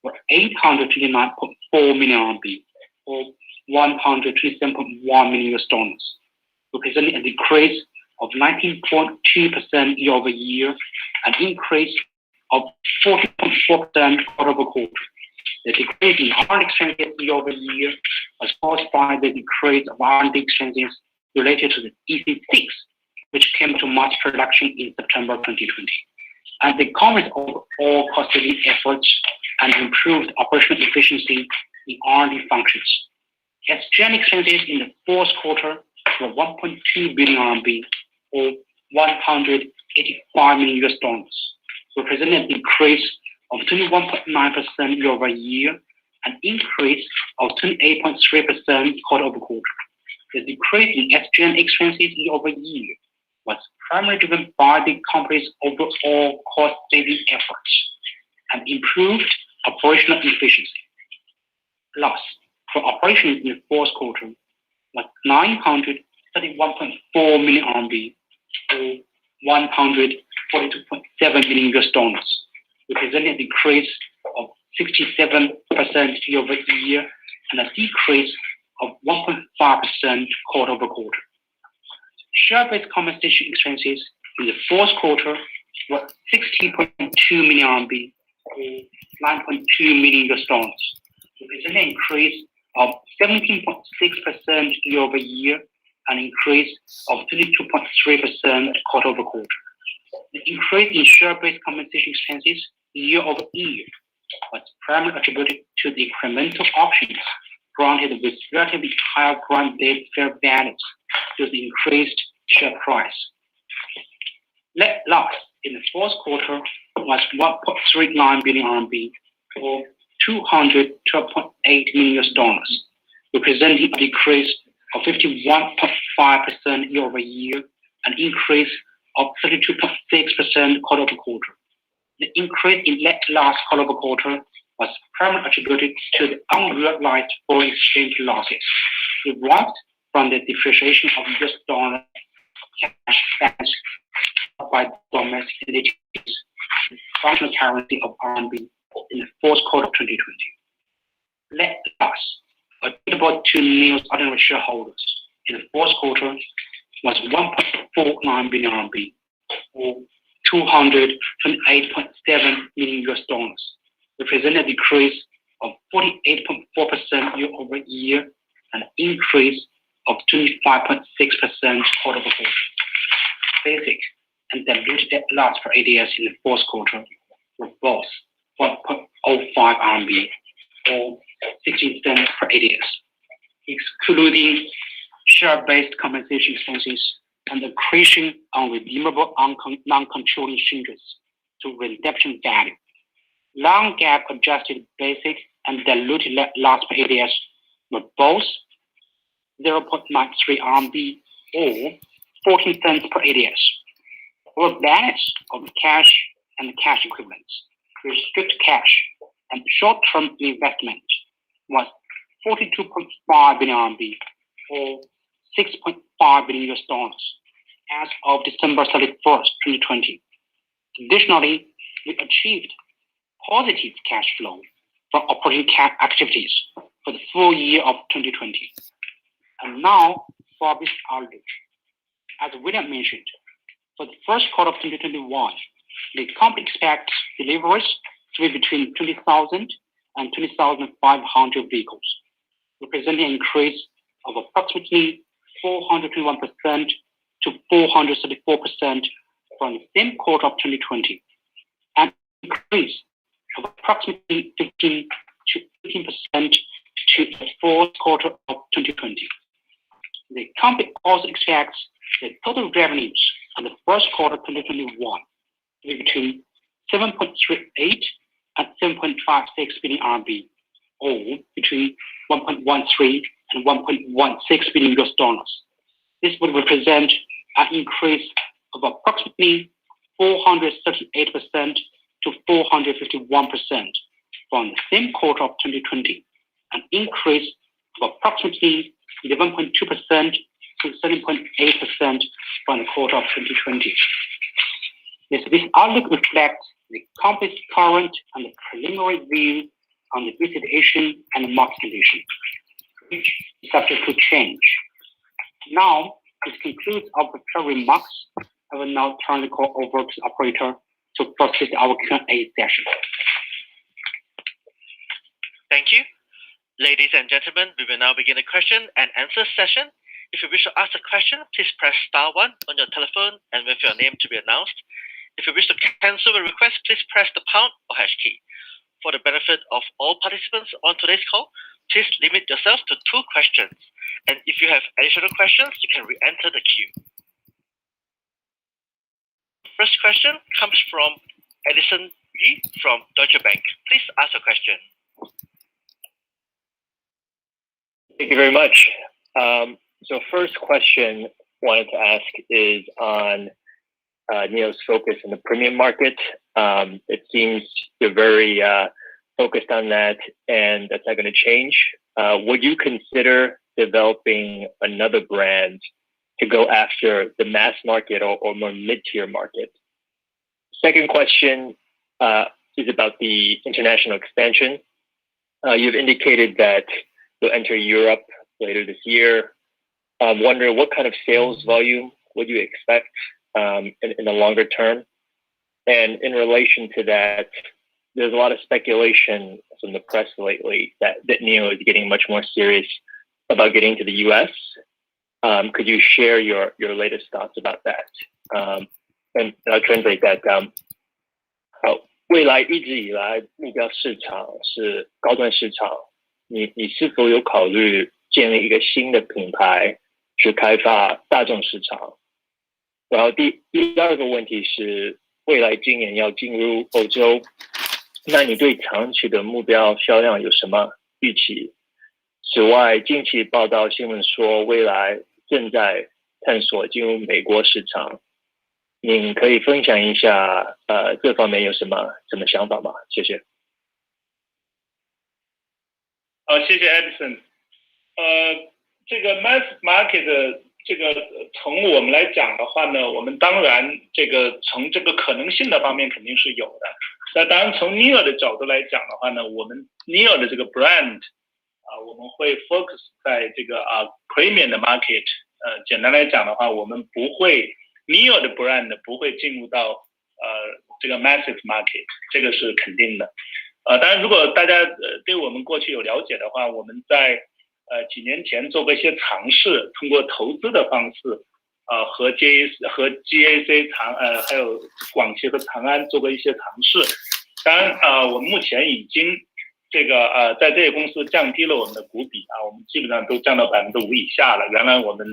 were 829.4 million RMB, or $127.1 million, representing a decrease of 19.2% year-over-year, an increase of 40.4% quarter-over-quarter. The decrease in R&D expenses year-over-year was caused by the decrease of R&D expenses related to the EC6, which came to mass production in September 2020, and the coverage of all cost-saving efforts and improved operational efficiency in R&D functions. SG&A expenses in the fourth quarter were 1.2 billion RMB, or $185 million, representing a decrease of 21.9% year-over-year, an increase of 28.3% quarter-over-quarter. The decrease in SG&A expenses year-over-year was primarily driven by the company's overall cost-saving efforts and improved operational efficiency. Loss for operations in the fourth quarter was 931.4 million RMB, or $142.7 million, representing a decrease of 67% year-over-year and a decrease of 1.5% quarter-over-quarter. Share-based compensation expenses in the fourth quarter were 60.2 million RMB, or $9.2 million, representing an increase of 17.6% year-over-year, an increase of 22.3% quarter-over-quarter. The increase in share-based compensation expenses year-over-year was primarily attributed to the incremental options granted with relatively higher grant date fair values due to the increased share price. Net loss in the fourth quarter was 1.39 billion RMB, or $212.8 million, representing a decrease of 51.5% year-over-year, an increase of 32.6% quarter-over-quarter. The increase in net loss quarter-over-quarter was primarily attributed to the unrealized foreign exchange losses derived from the depreciation of US dollar cash balance by domestic entities in functional currency of RMB in the fourth quarter of 2020. Net loss attributable to NIO's ordinary shareholders in the fourth quarter was 1.49 billion RMB, or $228.7 million, representing a decrease of 48.4% year-over-year, and an increase of 25.6% quarter-over-quarter. Basic and diluted net loss per ADS in the fourth quarter were both 1.05 RMB, or 16 cents per ADS, excluding share-based compensation expenses and the accretion on redeemable non-controlling interests to redemption value. Non-GAAP adjusted basic and diluted net loss per ADS were both 0.93 RMB, or 14 cents per ADS. Our balance of cash and cash equivalents, restricted cash, and short-term investment was 42.5 billion RMB, or $6.5 billion as of December 31st, 2020. Additionally, we achieved positive cash flow from operating activities for the full year of 2020. And now, for this outlook. As William mentioned, for the first quarter of 2021, the company expects deliveries to be between 20,000 and 20,500 vehicles, representing an increase of approximately 421% to 434% from the same quarter of 2020, and an increase of approximately 15 to 18% to the fourth quarter of 2020. The company also expects the total revenues in the first quarter of 2021 to be between 7.38 and 7.56 billion RMB, or between 1.13 and 1.16 billion US dollars. This would represent an increase of approximately 438% to 451% from the same quarter of 2020, an increase of approximately 11.2% to 7.8% from the quarter of 2020. This outlook reflects the company's current and preliminary view on the situation and market condition, which is subject to change. Now, this concludes our prepared remarks. I will now turn the call over to the operator to proceed our Q&A session. Thank you. Ladies and gentlemen, we will now begin the question and answer session. If you wish to ask a question, please press star 1 on your telephone and wait for your name to be announced. If you wish to cancel a request, please press the pound or hash key. For the benefit of all participants on today's call, please limit yourself to 2 questions. And if you have additional questions, you can re-enter the queue. First question comes from Edison Yu from Deutsche Bank. Please ask a question. Thank you very much. So first question wanted to ask is on NIO's focus in the premium market. It seems you're very focused on that, and that's not going to change. Would you consider developing another brand to go after the mass market or more mid-tier market? Second question is about the international expansion. You've indicated that you'll enter Europe later this year. I'm wondering what kind of sales volume would you expect in the longer term? And in relation to that, there's a lot of speculation from the press lately that NIO is getting much more serious about getting to the US. Could you share your latest thoughts about that? And I'll translate that. 未来一直以来目标市场是高端市场，你是否有考虑建立一个新的品牌去开发大众市场？然后第二个问题是，未来今年要进入欧洲，那你对长期的目标销量有什么预期？此外，近期报道新闻说，未来正在探索进入美国市场，您可以分享一下这方面有什么想法吗？谢谢。谢谢 Edison。这个 mass market 的这个从我们来讲的话呢，我们当然这个从这个可能性的方面肯定是有的。那当然从 NIO 的角度来讲的话呢，我们 NIO 的这个 brand 我们会 focus 在这个premium 的 market。简单来讲的话，我们不会 NIO 的 brand 不会进入到这个 massive market， 这个是肯定的。当然如果大家对我们过去有了解的话，我们在几年前做过一些尝试，通过投资的方式和 GAC 还有广汽和长安做过一些尝试。当然我们目前已经这个在这些公司降低了我们的股比我们基本上都降到5%以下了。原来我们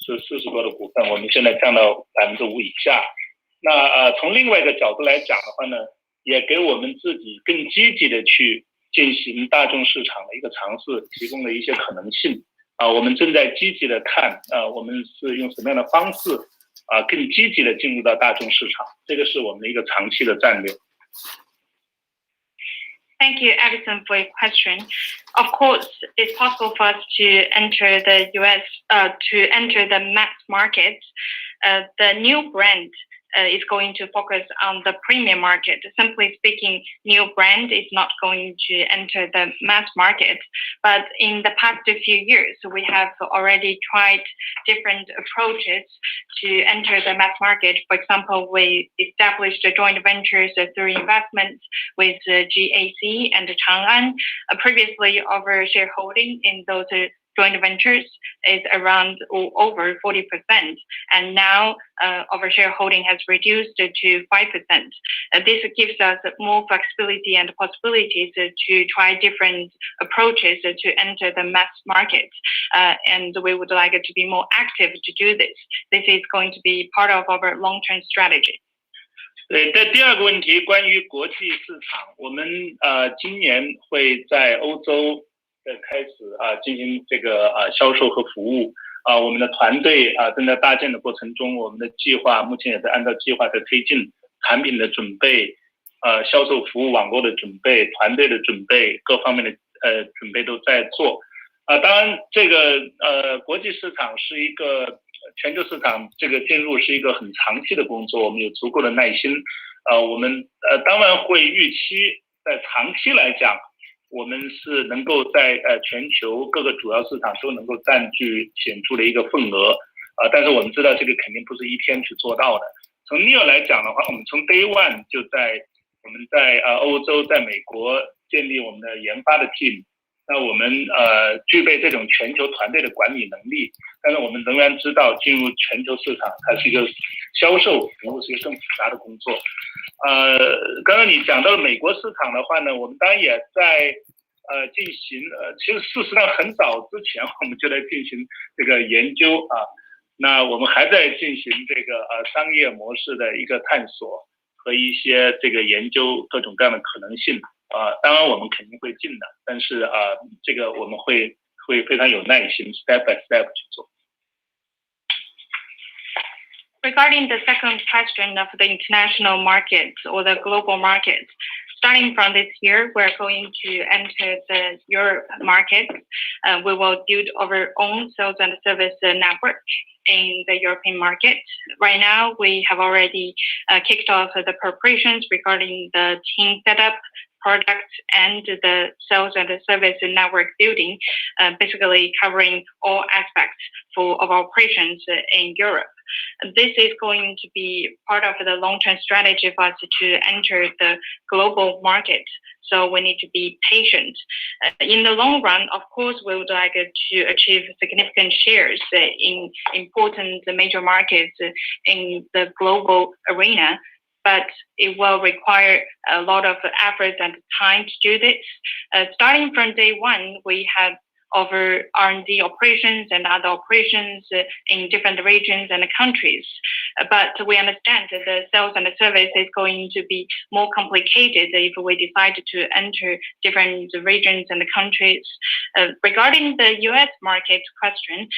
是40多的股份，我们现在降到5%以下。那从另外一个角度来讲的话呢，也给我们自己更积极的去进行大众市场的一个尝试提供了一些可能性我们正在积极的看我们是用什么样的方式更积极的进入到大众市场，这个是我们的一个长期的战略。Thank you, Edison, for your question. Of course, it's possible for us to enter the US, to enter the mass market. The new brand is going to focus on the premium market. Simply speaking, new brand is not going to enter the mass market. But in the past few years, we have already tried different approaches to enter the mass market. For example, we established joint ventures through investments with GAC and Chang'an. Previously, our shareholding in those joint ventures is around over 40%, and now our shareholding has reduced to 5%. This gives us more flexibility and possibilities to try different approaches to enter the mass market, and we would like to be more active to do this. This is going to be part of our long-term strategy. 对，这第二个问题关于国际市场，我们今年会在欧洲开始进行这个销售和服务我们的团队正在搭建的过程中，我们的计划目前也在按照计划在推进，产品的准备销售服务网络的准备，团队的准备，各方面的准备都在做当然这个国际市场是一个全球市场，这个进入是一个很长期的工作，我们有足够的耐心我们当然会预期在长期来讲，我们是能够在全球各个主要市场都能够占据显著的一个份额但是我们知道这个肯定不是一天去做到的。从 NIO 来讲的话，我们从 Day One 就我们在欧洲在美国建立我们的研发的 team， 那我们具备这种全球团队的管理能力，但是我们仍然知道进入全球市场它是一个销售服务是一个更复杂的工作刚刚你讲到了美国市场的话呢，我们当然也在进行其实事实上很早之前我们就在进行这个研究那我们还在进行这个商业模式的一个探索和一些这个研究各种各样的可能性当然我们肯定会进的，但是这个我们会非常有耐心 step by step 去做。Regarding the second question of the international markets or the global markets, starting from this year, we're going to enter the Europe market. We will build our own sales and service network in the European market. Right now, we have already kicked off the preparations regarding the team setup, product, and the sales and the service network building, basically covering all aspects of operations in Europe. This is going to be part of the long-term strategy for us to enter the global market. So we need to be patient. In the long run, of course, we would like to achieve significant shares in important major markets in the global arena, but it will require a lot of effort and time to do this. Starting from day one, we have over R&D operations and other operations in different regions and countries. But we understand that the sales and the service is going to be more complicated if we decide to enter different regions and countries. Regarding the US market question,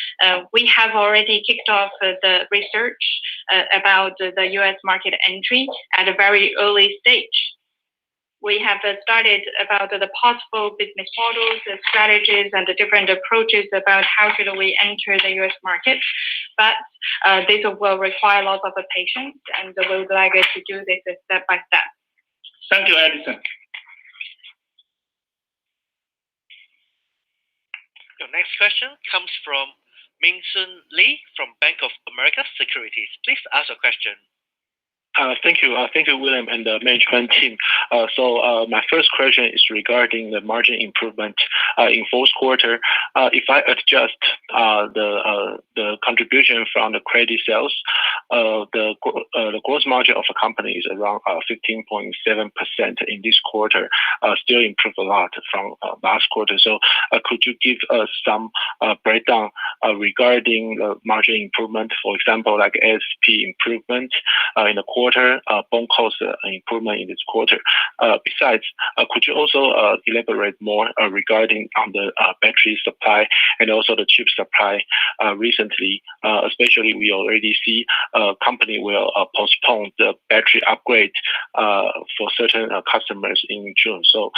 we have already kicked off the research about the US market entry at a very early stage. We have started about the possible business models, the strategies, and the different approaches about how should we enter the US market. But this will require lots of patience, and we would like to do this step by step. Thank you, Edison. Your next question comes from Ming-Sun Lee from Bank of America Securities. Please ask your question. Thank you, William and the management team. So my first question is regarding the margin improvement in fourth quarter. If I adjust the contribution from the credit sales, the gross margin of the company is around 15.7% in this quarter, still improved a lot from last quarter. So could you give us some breakdown regarding the margin improvement, for example, like ASP improvement in the quarter, bond cost improvement in this quarter? Besides, could you also elaborate more regarding on the battery supply and also the chip supply recently? Especially, we already see company will postpone the battery upgrade for certain customers in June. So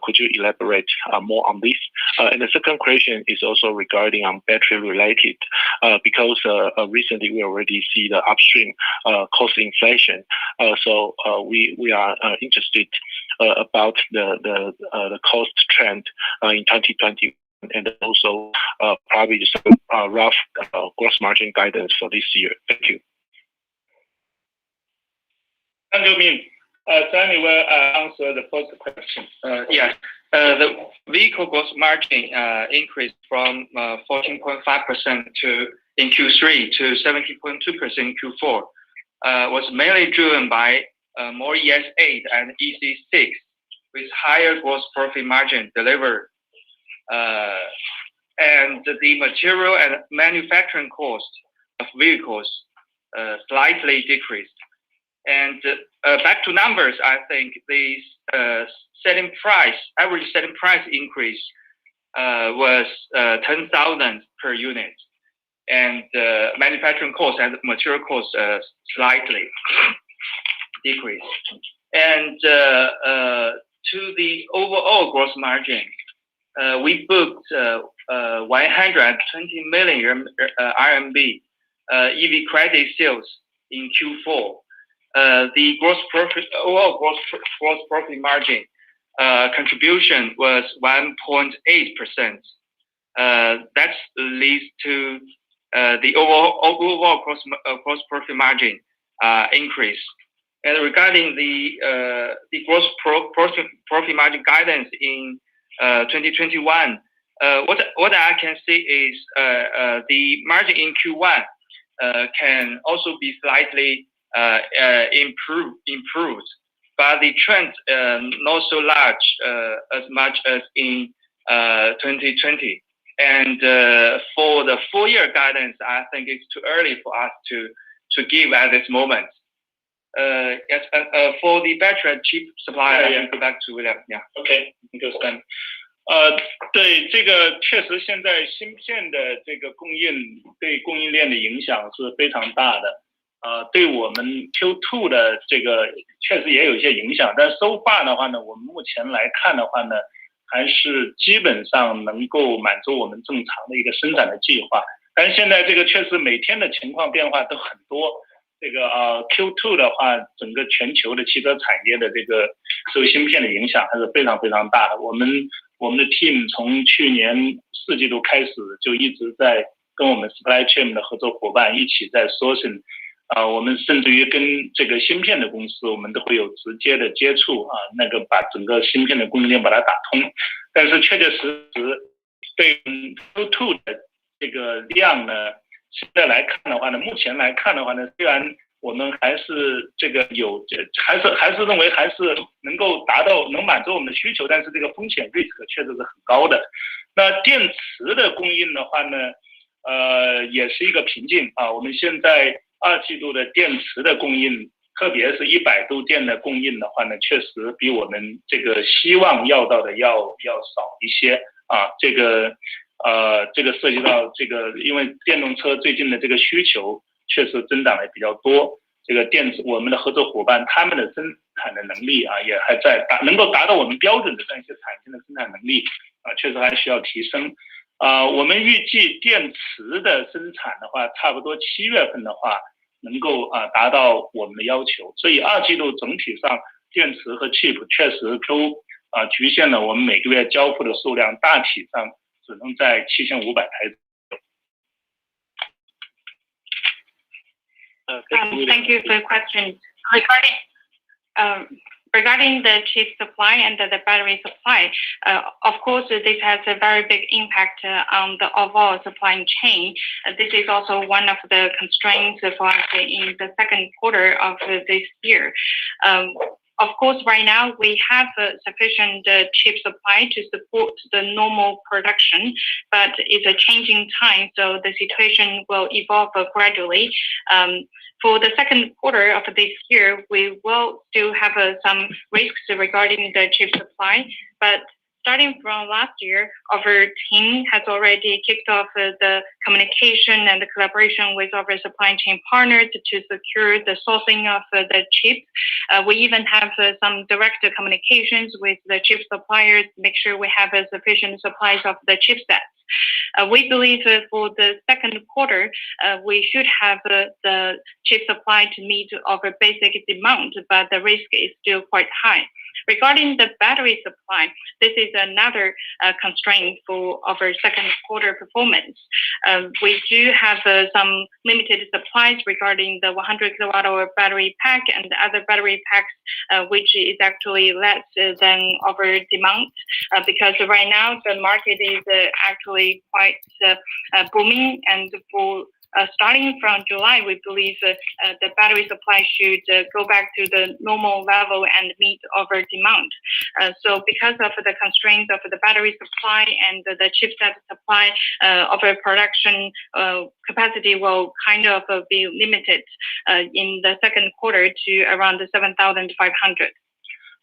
could you elaborate more on this? And the second question is also regarding on battery related, because recently we already see the upstream cost inflation. So we are interested about the cost trend in 2020, and also probably some rough gross margin guidance for this year. Thank you. Thank you, Ming. Sunny will answer the first question. Yes. The vehicle gross margin increased from 14.5% in Q3 to 17.2% in Q4. Was mainly driven by more ES8 and EC6 with higher gross profit margin delivered. And the material and manufacturing cost of vehicles slightly decreased. And back to numbers, I think the average selling price increase was 10,000 per unit. And manufacturing costs and material costs slightly decreased. And to the overall gross margin, we booked 120 million RMB EV credit sales in Q4. The overall gross profit margin contribution was 1.8%. That leads to the overall gross profit margin increase. And regarding the gross profit margin guidance in 2021, what I can see is the margin in Q1 can also be slightly improved, but the trend not so large as much as in 2020. And for the full year guidance, I think it's too early for us to give at this moment. Yes, for the battery chip supply, I can go back to William. Yeah. Okay, thank you, Stan. 对，这个确实现在芯片的这个供应对供应链的影响是非常大的。对我们 Q2 的这个确实也有一些影响，但 so far 的话呢，我们目前来看的话呢，还是基本上能够满足我们正常的一个生产的计划。但是现在这个确实每天的情况变化都很多。这个Q2 的话，整个全球的汽车产业的这个受芯片的影响还是非常非常大的。我们的 team 从去年4季度开始就一直在跟我们 supply chain 的合作伙伴一起在 sourcing。我们甚至于跟这个芯片的公司，我们都会有直接的接触那个把整个芯片的供应链把它打通。但是确确实实对 Q2 的这个量呢，现在来看的话呢，目前来看的话呢，虽然我们还是这个还是认为还是能满足我们的需求，但是这个风险 risk 确实是很高的。那电池的供应的话呢，也是一个瓶颈啊。我们现在2季度的电池的供应，特别是100度电的供应的话呢，确实比我们这个希望要到的要少一些啊。这个涉及到这个，因为电动车最近的这个需求确实增长的比较多。这个我们的合作伙伴他们的生产的能力啊，也还在能够达到我们标准的这样一些产线的生产能力啊，确实还需要提升。我们预计电池的生产的话，差不多7月份的话，能够达到我们的要求。所以2季度整体上电池和 chip 确实都局限了我们每个月交付的数量，大体上只能在7500台。Thank you for your question. Regarding the chip supply and the battery supply, of course, this has a very big impact on the overall supply chain. This is also one of the constraints for us in the second quarter of this year. Of course, right now we have sufficient chip supply to support the normal production, but it's a changing time, so the situation will evolve gradually. For the second quarter of this year, we will still have some risks regarding the chip supply, but starting from last year, our team has already kicked off the communication and the collaboration with our supply chain partners to secure the sourcing of the chips. We even have some direct communications with the chip suppliers to make sure we have sufficient supplies of the chipsets. We believe for the second quarter, we should have the chip supply to meet our basic demand, but the risk is still quite high. Regarding the battery supply, this is another constraint for our second quarter performance. We do have some limited supplies regarding the 100 kWh battery pack and the other battery packs, which is actually less than our demand, because right now the market is actually quite booming, and for starting from July, we believe the battery supply should go back to the normal level and meet our demand. So because of the constraints of the battery supply and the chipset supply, our production capacity will kind of be limited in the second quarter to around 7,500.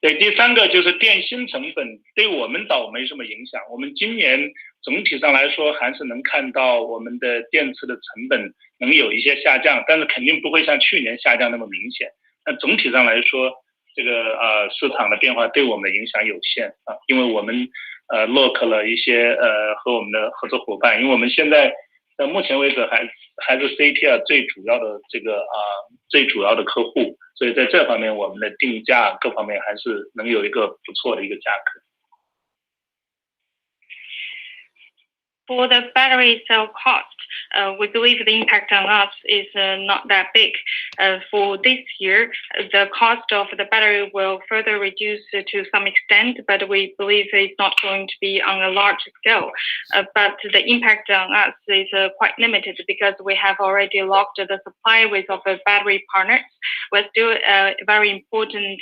对，第三个就是电芯成本，对我们倒没什么影响。我们今年总体上来说，还是能看到我们的电池的成本能有一些下降，但是肯定不会像去年下降那么明显。那总体上来说，这个市场的变化对我们的影响有限啊，因为我们lock 了一些和我们的合作伙伴，因为我们现在到目前为止还是 CATL 最主要的客户，所以在这方面我们的定价各方面还是能有一个不错的一个价格。For the battery cell cost, we believe the impact on us is not that big. For this year, the cost of the battery will further reduce to some extent, but we believe it's not going to be on a large scale. But the impact on us is quite limited because we have already locked the supply with our battery partners. We're still a very important,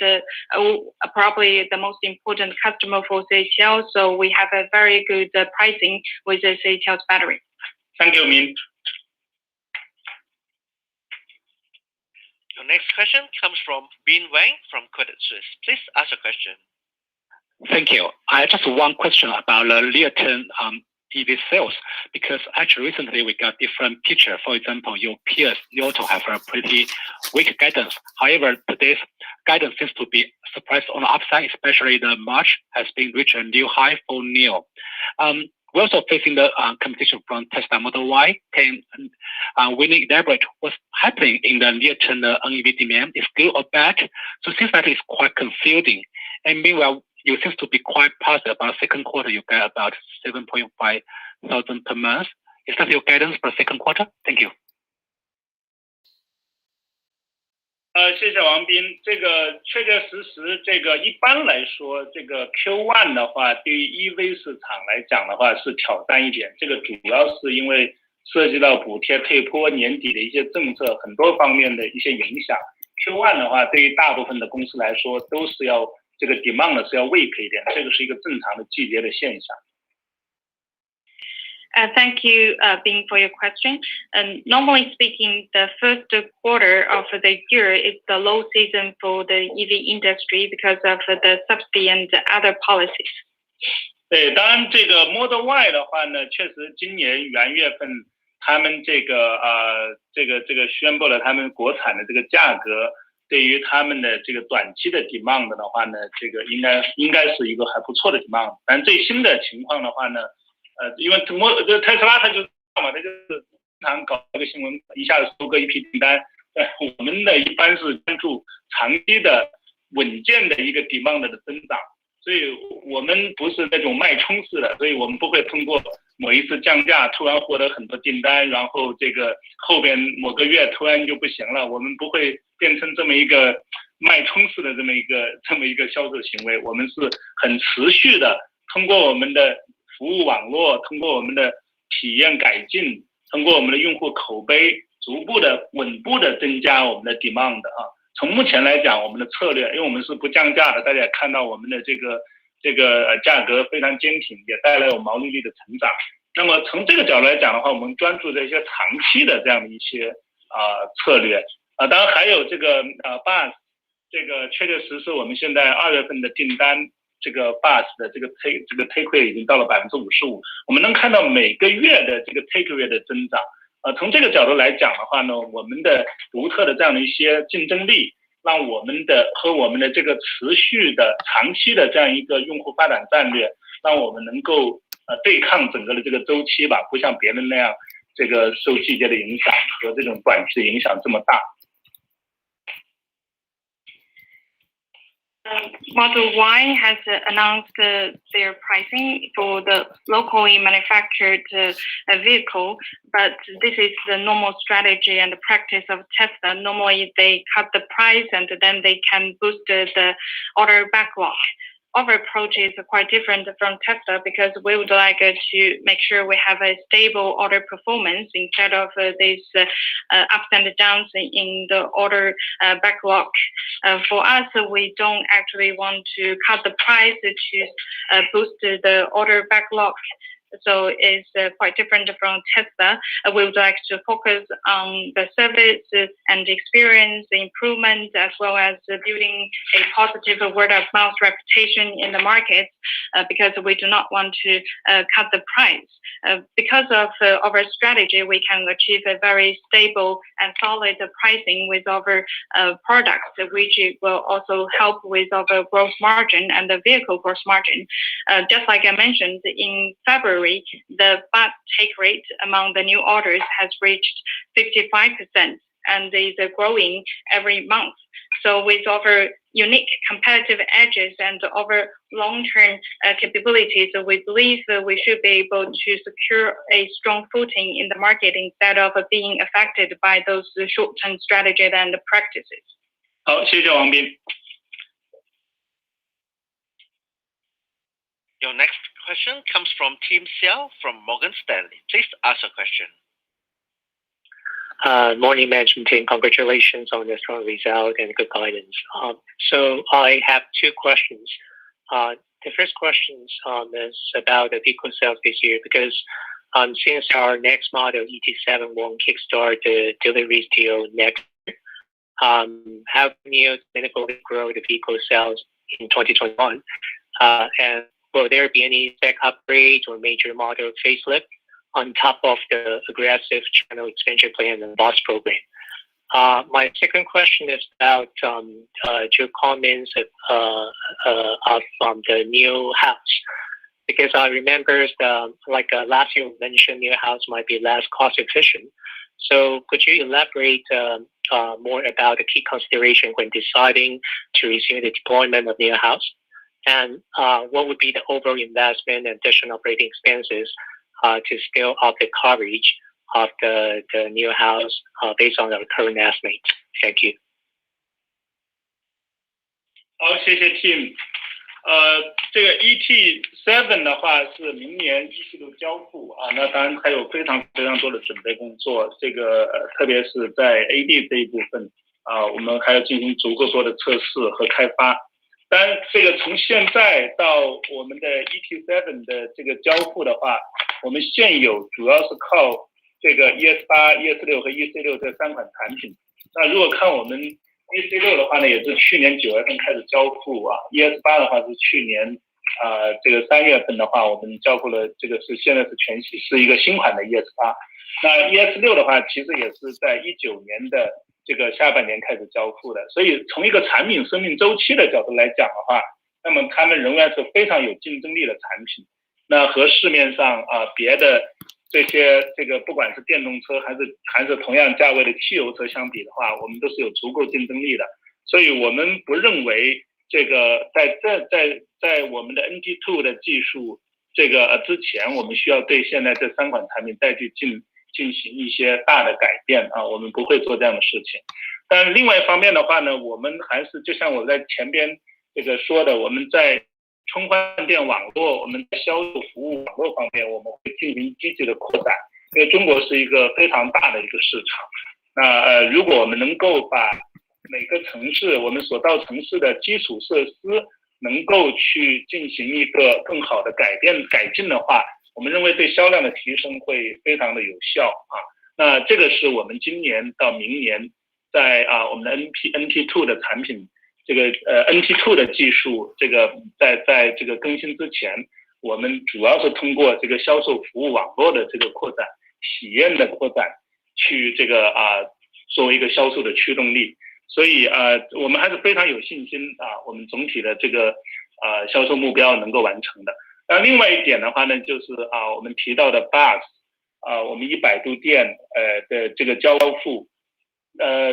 probably the most important customer for CATL, so we have a very good pricing with the CATL's battery. Thank you, Min. Your next question comes from Bin Wang from Credit Suisse. Please ask your question. Thank you. I have just one question about the near-term EV sales, because actually recently we got different picture. For example, your peers, Lioto, have a pretty weak guidance. However, today's guidance seems to be surprised on the upside, especially the March has been reached a new high for NIO. We're also facing the competition from Tesla Model Y. Can we elaborate what's happening in the near-term NEV demand? Is good or bad? So it seems like it's quite confusing. And meanwhile, you seem to be quite positive about second quarter. You get about 7.5 thousand per month. Is that your guidance for second quarter? Thank you. 谢谢王斌。这个确确实实，这个一般来说，这个 Q1 的话，对于 EV 市场来讲的话是挑战一点。这个主要是因为涉及到补贴退坡、年底的一些政策很多方面的一些影响。Q1 的话，对于大部分的公司来说，都是要这个 demand 是要weak一点，这个是一个正常的季节的现象。Thank you, Bing, for your question. Normally speaking, the first quarter of the year is the low season for the EV industry because of the subsidy and other policies. 对，当然这个 Model Y 的话呢，确实今年元月份他们这个宣布了他们国产的这个价格，对于他们的这个短期的 demand 的话呢，这个应该是一个还不错的 demand。但最新的情况的话呢，因为特斯拉它就是经常搞这个新闻，一下子收割一批订单。我们呢一般是关注长期的稳健的一个 demand 的增长。所以我们不是那种脉冲式的，所以我们不会通过某一次降价突然获得很多订单，然后这个后边某个月突然就不行了，我们不会变成这么一个脉冲式的这么一个销售行为。我们是很持续的通过我们的服务网络，通过我们的体验改进，通过我们的用户口碑，逐步的稳步的增加我们的 demand 啊。从目前来讲，我们的策略，因为我们是不降价的，大家也看到我们的这个价格非常坚挺，也带来有毛利率的成长。那么从这个角度来讲的话，我们专注这些长期的这样的一些策略当然还有这个bus， 这个确确实实我们现在2月份的订单，这个 bus 的这个 take rate 已经到了 55%， 我们能看到每个月的这个 take rate 的增长。从这个角度来讲的话呢，我们的独特的这样的一些竞争力，让我们的和我们的这个持续的长期的这样一个用户发展战略，让我们能够对抗整个的这个周期吧，不像别人那样这个受季节的影响和这种短期的影响这么大。Model Y has announced their pricing for the locally manufactured vehicle, but this is the normal strategy and the practice of Tesla. Normally, they cut the price and then they can boost the order backlog. Our approach is quite different from Tesla because we would like to make sure we have a stable order performance instead of these ups and downs in the order backlog. For us, we don't actually want to cut the price to boost the order backlog. So it's quite different from Tesla. We would like to focus on the service and experience improvement, as well as building a positive word of mouth reputation in the market, because we do not want to cut the price. Because of our strategy, we can achieve a very stable and solid pricing with our products, which will also help with our gross margin and the vehicle gross margin. Just like I mentioned, in February, the bus take rate among the new orders has reached 55% and is growing every month. So with our unique competitive edges and our long-term capabilities, we believe we should be able to secure a strong footing in the market instead of being affected by those short-term strategies and practices. 好，谢谢王斌。Your next question comes from Tim Xiao from Morgan Stanley. Please ask your question. Morning, management team. Congratulations on the strong result and good guidance. So I have two questions. The first question is about the vehicle sales this year because since our next model ET7 won't kickstart the deliveries till next year, how can you sustainably grow the vehicle sales in 2021? And will there be any spec upgrades or major model facelift on top of the aggressive channel expansion plan and BOSS program? My second question is about your comments of the new house. Because I remember last year you mentioned new house might be less cost efficient. So could you elaborate more about the key consideration when deciding to resume the deployment of new house? And what would be the overall investment and additional operating expenses to scale up the coverage of the new house based on our current estimates? Thank you. 好，谢谢 Tim。这个 ET7 的话是明年一季度交付啊，那当然还有非常非常多的准备工作，这个特别是在 AD 这一部分啊，我们还要进行足够多的测试和开发。当然，这个从现在到我们的 ET7 的这个交付的话，我们现有主要是靠这个 ES8、ES6 和 EC6 这3款产品。那如果看我们 EC6 的话呢，也是去年9月份开始交付啊。ES8 的话是去年这个3月份的话，我们交付了，这个是现在是一个新款的 ES8。那 ES6 的话，其实也是在19年的这个下半年开始交付的。所以从一个产品生命周期的角度来讲的话，那么它们仍然是非常有竞争力的产品。那和市面上别的这些不管是电动车还是同样价位的汽油车相比的话，我们都是有足够竞争力的。所以我们不认为这个在我们的 NT2 的技术之前，我们需要对现在这3款产品再去进行一些大的改变啊，我们不会做这样的事情。但另外一方面的话呢，我们还是就像我在前边说的，我们在充换电网络，我们在销售服务网络方面，我们会进行积极的扩展，因为中国是一个非常大的一个市场。那如果我们能够把每个城市我们所到城市的基础设施能够去进行一个更好的改进的话，我们认为对销量的提升会非常的有效啊。那这个是我们今年到明年在我们的 NT2 的产品。NT2 的技术，在这个更新之前，我们主要是通过这个销售服务网络的这个扩展、体验的扩展，去作为一个销售的驱动力。所以我们还是非常有信心我们总体的这个销售目标能够完成的。另外一点的话呢，就是我们提到的 bus 我们100度电的这个交付，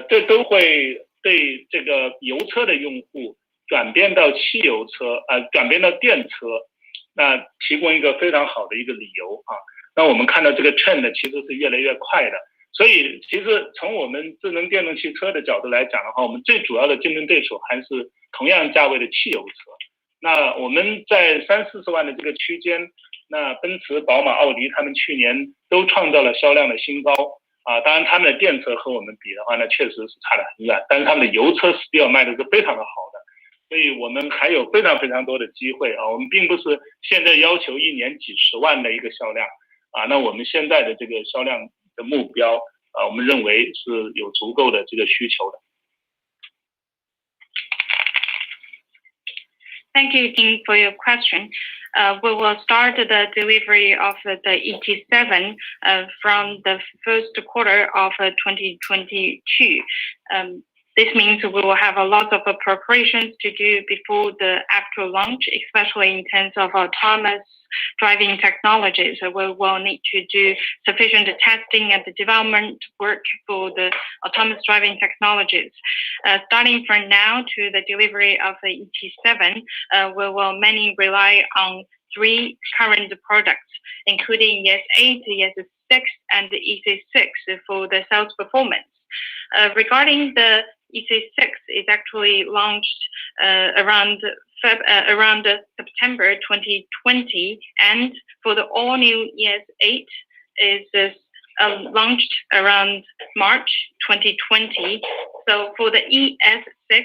这都会对这个油车的用户转变到汽油车转变到电车，那提供一个非常好的一个理由啊。那我们看到这个 trend 其实是越来越快的，所以其实从我们智能电动汽车的角度来讲的话，我们最主要的竞争对手还是同样价位的汽油车。那我们在30-40万的这个区间，那奔驰、宝马、奥迪他们去年都创造了销量的新高。当然他们的电车和我们比的话呢，确实是差得很远，但是他们的油车 still 卖的是非常的好的，所以我们还有非常非常多的机会我们并不是现在要求一年几十万的一个销量那我们现在的这个销量的目标我们认为是有足够的这个需求的。Thank you, Ying, for your question. We will start the delivery of the ET7 from the first quarter of 2022. This means we will have a lot of preparations to do before the actual launch, especially in terms of autonomous driving technologies. So we will need to do sufficient testing and development work for the autonomous driving technologies. Starting from now to the delivery of the ET7, we will mainly rely on 3 current products, including ES8, ES6, and EC6 for the sales performance. Regarding the EC6, it's actually launched around September 2020, and for the all-new ES8 is launched around March 2020. So for the ES6,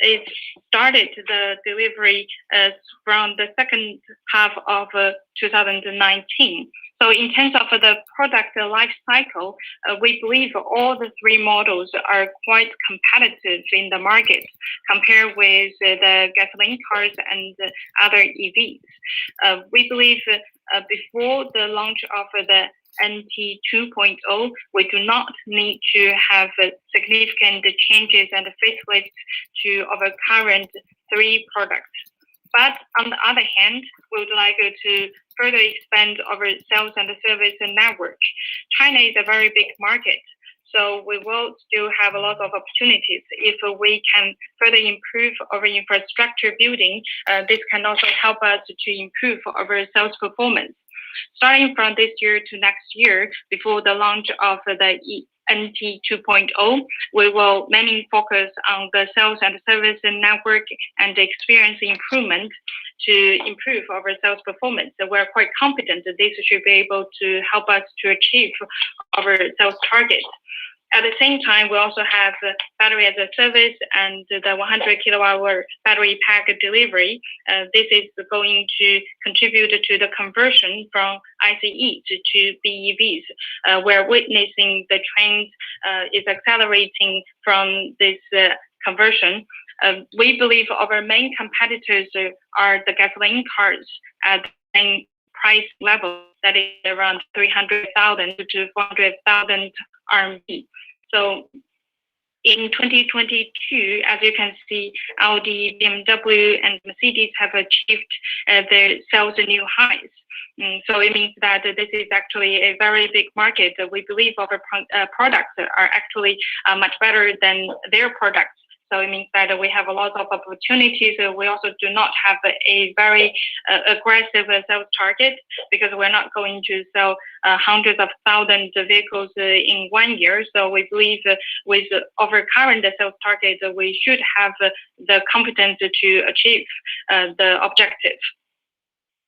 it started the delivery from the second half of 2019. So in terms of the product life cycle, we believe all the 3 models are quite competitive in the market compared with the gasoline cars and other EVs. We believe before the launch of the NT 2.0, we do not need to have significant changes and facelifts to our current 3 products. But on the other hand, we would like to further expand our sales and service network. China is a very big market, so we will still have a lot of opportunities. If we can further improve our infrastructure building, this can also help us to improve our sales performance. Starting from this year to next year, before the launch of the NT 2.0, we will mainly focus on the sales and service network and experience improvement to improve our sales performance. So we're quite confident that this should be able to help us to achieve our sales target. At the same time, we also have battery as a service and the 100 kilowatt battery pack delivery. This is going to contribute to the conversion from ICE to BEVs. We're witnessing the trend is accelerating from this conversion. We believe our main competitors are the gasoline cars at the same price level that is around 300,000 to 400,000 RMB. So in 2022, as you can see, Audi, BMW, and Mercedes have achieved their sales new highs. So it means that this is actually a very big market. We believe our products are actually much better than their products. So it means that we have a lot of opportunities. We also do not have a very aggressive sales target because we're not going to sell hundreds of thousands of vehicles in 1 year. So we believe with our current sales target, we should have the competence to achieve the objective.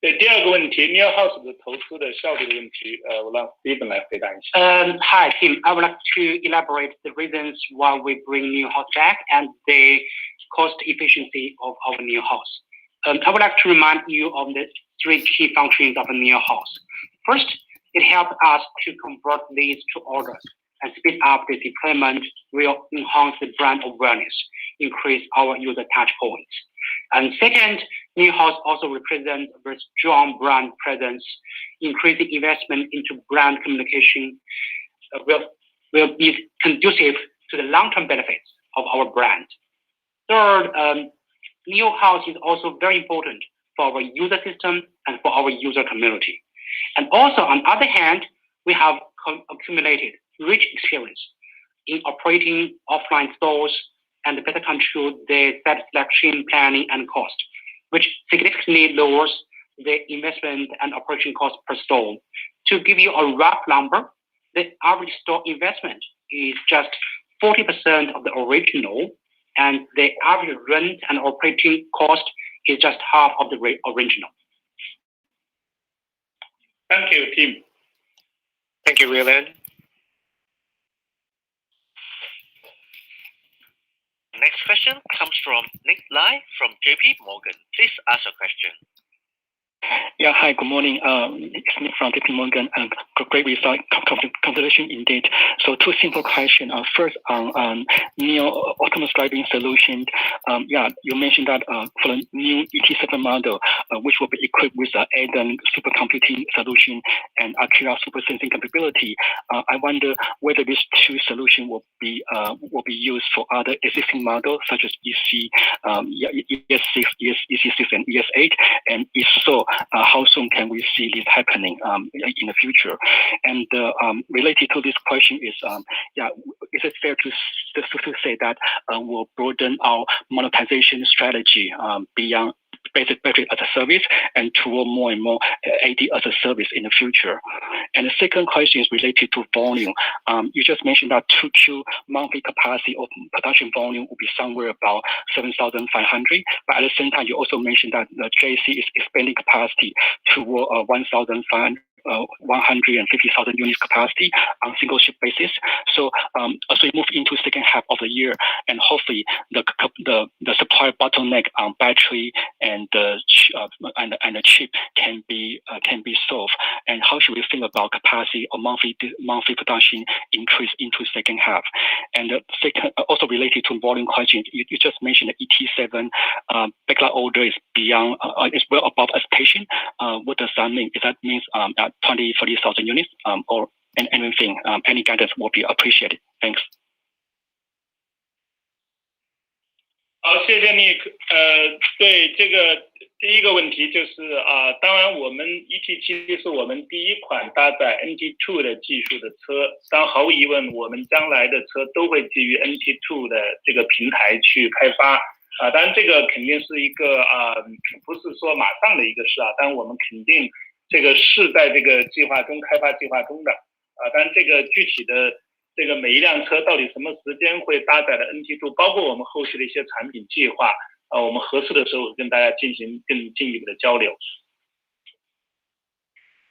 对，第二个问题 ，NIO House 的投资的效率的问题，我让 Steven 来回答一下。Hi, Tim. I would like to elaborate the reasons why we bring NIO House back and the cost efficiency of our NIO House. I would like to remind you of the three key functions of a NIO House. First, it helps us to convert leads to orders and speed up the deployment, will enhance the brand awareness, increase our user touch points. And second, NIO House also represents a very strong brand presence. Increasing investment into brand communication will be conducive to the long-term benefits of our brand. Third, NIO House is also very important for our user system and for our user community. And also, on the other hand, we have accumulated rich experience in operating offline stores and better control the set selection, planning, and cost, which significantly lowers the investment and operation cost per store. To give you a rough number, the average store investment is just 40% of the original, and the average rent and operating cost is just half of the original. Thank you, Tim. Thank you, William. Next question comes from Nick Lai from JP Morgan. Please ask your question. Yeah, hi, good morning. It's Nick from JP Morgan. Great result, congratulations indeed. So two simple questions. First, on NIO autonomous driving solution. Yeah, you mentioned that for the new ET7 model, which will be equipped with Eden supercomputing solution and Akira super sensing capability. I wonder whether these two solutions will be used for other existing models such as ES6, EC6, and ES8, and if so, how soon can we see this happening in the future? And related to this question is, is it fair to say that we'll broaden our monetization strategy beyond basic battery as a service and toward more and more AD as a service in the future? And the second question is related to volume. You just mentioned that 2Q monthly capacity of production volume will be somewhere about 7,500, but at the same time, you also mentioned that the JC is expanding capacity toward 150,000 units capacity on single shift basis. So as we move into second half of the year, and hopefully the supply bottleneck on battery and the chip can be solved. And how should we think about capacity or monthly production increase into second half? And the second, also related to volume questions, you just mentioned the ET7 backlog order is beyond is well above expectation. What does that mean? Does that mean 20,000-30,000 units, or anything? Any guidance will be appreciated. Thanks. 好，谢谢Nick。对这个第一个问题就是当然我们 ET7是我们第一款搭载 NT2 的技术的车，当毫无疑问，我们将来的车都会基于 NT2 的这个平台去开发。当然这个肯定是一个不是说马上的一个事但我们肯定这个是在这个计划中开发计划中的当然这个具体的这个每一辆车到底什么时间会搭载的 NT2， 包括我们后续的一些产品计划，我们合适的时候跟大家进行更进一步的交流。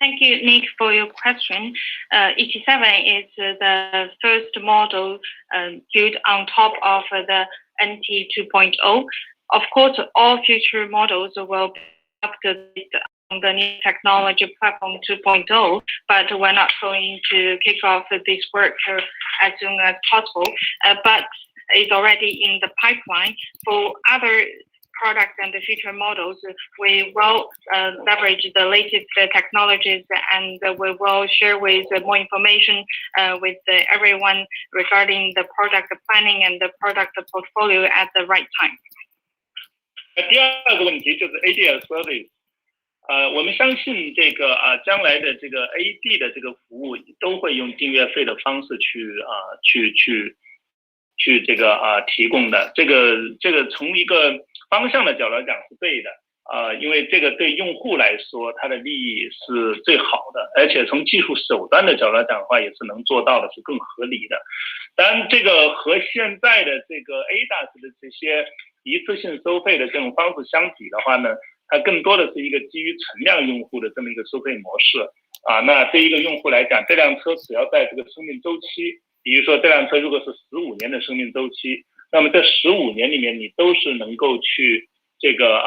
Thank you, Nick, for your question. ET7 is the first model built on top of the NT 2.0. Of course, all future models will be updated on the new technology platform 2.0, but we're not going to kick off this work as soon as possible. But it's already in the pipeline. For other products and the future models, we will leverage the latest technologies, and we will share with more information with everyone regarding the product planning and the product portfolio at the right time. 第二个问题就是 ADS service， 我们相信这个将来的这个 AD 的这个服务都会用订阅费的方式去这个提供的。这个从一个方向的角度来讲是对的，因为这个对用户来说，它的利益是最好的，而且从技术手段的角度来讲的话，也是能做到的，是更合理的。当然，这个和现在的这个 ADAS 的这些一次性收费的这种方式相比的话呢，它更多的是一个基于存量用户的这么一个收费模式那对一个用户来讲，这辆车只要在这个生命周期，比如说这辆车如果是15年的生命周期，那么这15年里面你都是能够去这个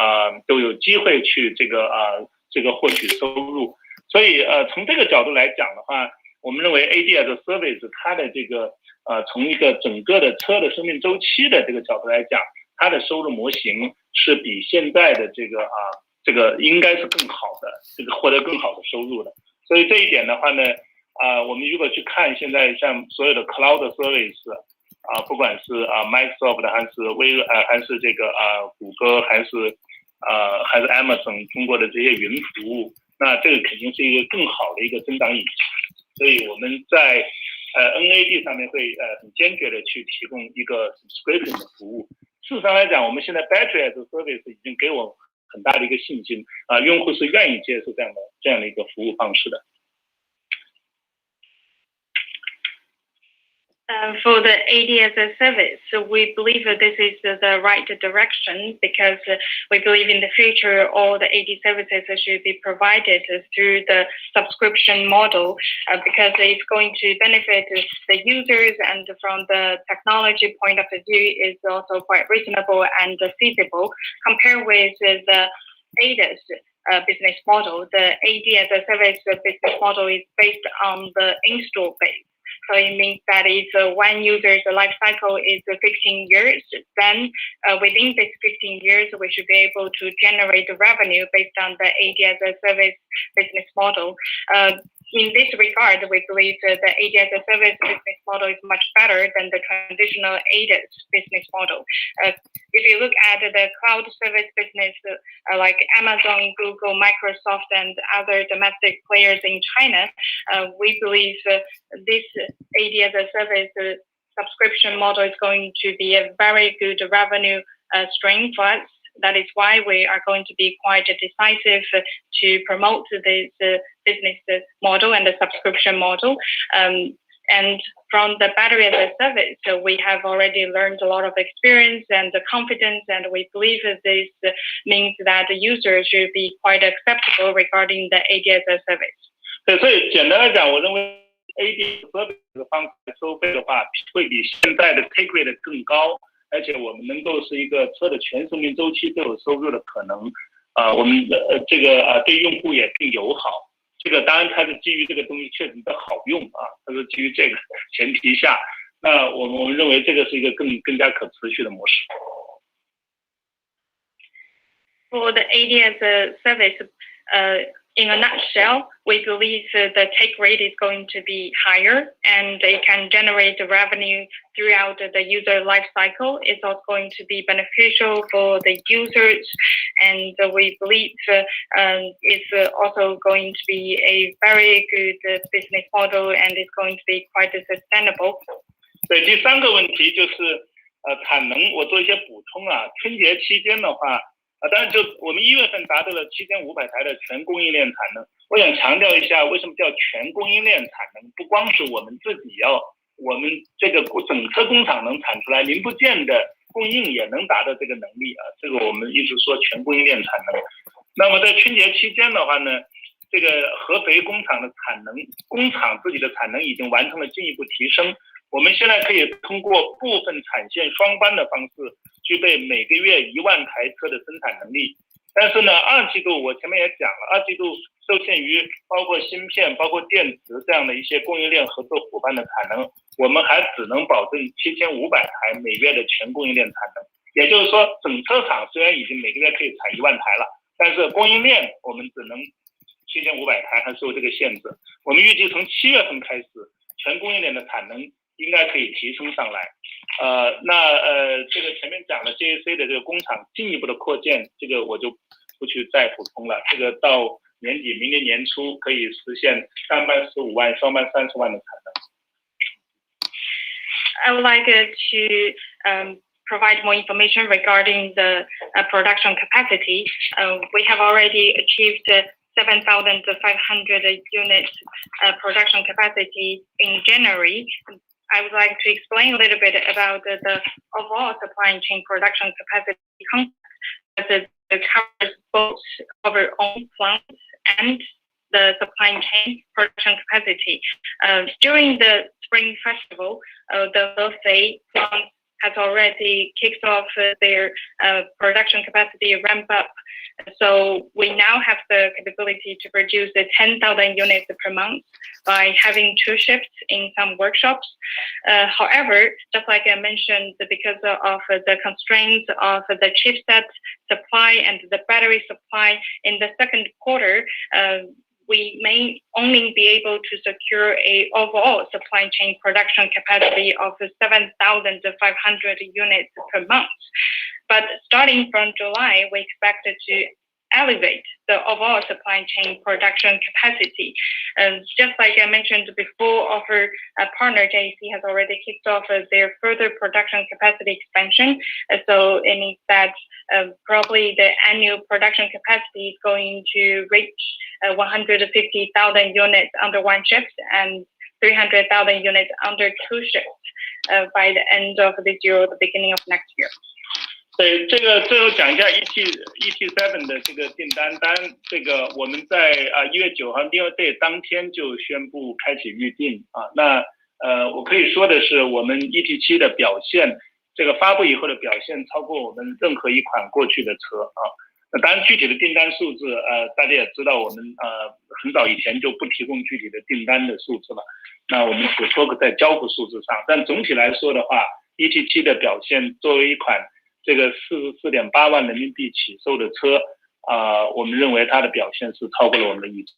都有机会去这个获取收入。所以从这个角度来讲的话，我们认为 ADS service 它的这个从一个整个的车的生命周期的这个角度来讲，它的收入模型是比现在的这个应该是更好的，这个获得更好的收入的。所以这一点的话呢，我们如果去看现在像所有的 cloud service 不管是Microsoft 还是还是这个谷歌还是 Amazon 通过的这些云服务，那这个肯定是一个更好的一个增长引擎。所以我们在NAD 上面会很坚决的去提供一个 subscription 的服务。事实上来讲，我们现在 battery as a service 已经给我很大的一个信心用户是愿意接受这样的一个服务方式的。For the ADS service, we believe that this is the right direction because we believe in the future all the AD services should be provided through the subscription model because it's going to benefit the users, and from the technology point of view is also quite reasonable and feasible compared with the ADAS business model. The AD as a service business model is based on the install base. So it means that if one user's life cycle is 15 years, then within this 15 years, we should be able to generate revenue based on the AD as a service business model. In this regard, we believe the AD as a service business model is much better than the traditional ADAS business model. If you look at the cloud service business like Amazon, Google, Microsoft, and other domestic players in China, we believe this AD as a service subscription model is going to be a very good revenue stream for us. That is why we are going to be quite decisive to promote this business model and the subscription model. And from the battery as a service, we have already learned a lot of experience and confidence, and we believe that this means that the users should be quite acceptable regarding the AD as a service. 对，所以简单来讲，我认为 AD service 这个方式收费的话，会比现在的 take rate 更高。而且我们能够是一个车的全生命周期都有收入的可能，我们这个对用户也更友好。这个当然它是基于这个东西确实的好用它是基于这个前提下，那我们认为这个是一个更加可持续的模式。For the AD as a service, in a nutshell, we believe the take rate is going to be higher and it can generate revenue throughout the user life cycle. It's also going to be beneficial for the users, and we believe it's also going to be a very good business model and it's going to be quite sustainable. 对，第三个问题就是产能，我做一些补充春节期间的话。当然，就我们1月份达到了7500台的全供应链产能。我想强调一下，为什么叫全供应链产能？不光是我们自己要我们这个整车工厂能产出来，零部件的供应也能达到这个能力啊。这个我们一直说全供应链产能。那么在春节期间的话呢，这个合肥工厂的产能，工厂自己的产能已经完成了进一步提升。我们现在可以通过部分产线双班的方式，具备每个月1万台车的生产能力。但是呢，二季度我前面也讲了，二季度受限于包括芯片、包括电池这样的一些供应链合作伙伴的产能，我们还只能保证7500台每月的全供应链产能。也就是说，整车厂虽然已经每个月可以产1万台了，但是供应链我们只能7500台，还受这个限制。我们预计从7月份开始，全供应链的产能应该可以提升上来。这个前面讲了 JAC 的这个工厂进一步的扩建，这个我就不去再补充了。这个到年底，明年年初可以实现单班15万、双班30万的产能。I would like to provide more information regarding the production capacity. We have already achieved 7,500 units production capacity in January. I would like to explain a little bit about the overall supply chain production capacity concept that covers both our own plants and the supply chain production capacity. During the Spring Festival, the Hefei plant has already kicked off their production capacity ramp up. So we now have the capability to produce 10,000 units per month by having 2 shifts in some workshops. However, just like I mentioned, because of the constraints of the chipset supply and the battery supply in the second quarter, we may only be able to secure a overall supply chain production capacity of 7,500 units per month. But starting from July, we expect to elevate the overall supply chain production capacity. Just like I mentioned before, our partner JAC has already kicked off their further production capacity expansion. So it means that probably the annual production capacity is going to reach 150,000 units under 1 shift and 300,000 units under 2 shifts by the end of this year or the beginning of next year. 对，这个最后讲一下 ET7 的这个订单单，这个我们在1月9号 NIO Day 当天就宣布开启预定啊。我可以说的是，我们 ET7 的表现，这个发布以后的表现超过我们任何一款过去的车啊。当然具体的订单数字，大家也知道，我们很早以前就不提供具体的订单的数字了。那我们只说在交付数字上，但总体来说的话 ，ET7 的表现作为一款这个44.8万人民币起售的车，我们认为它的表现是超过了我们的预期。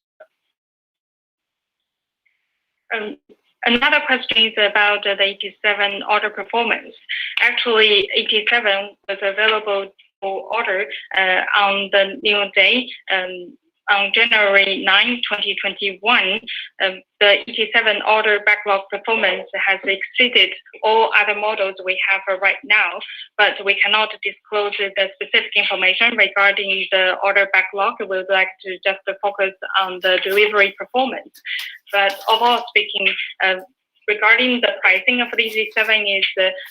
Another question is about the ET7 order performance. Actually, ET7 was available for order on the NIO Day. On January 9, 2021, the ET7 order backlog performance has exceeded all other models we have right now, but we cannot disclose the specific information regarding the order backlog. We would like to just focus on the delivery performance. But overall speaking, regarding the pricing of the ET7 is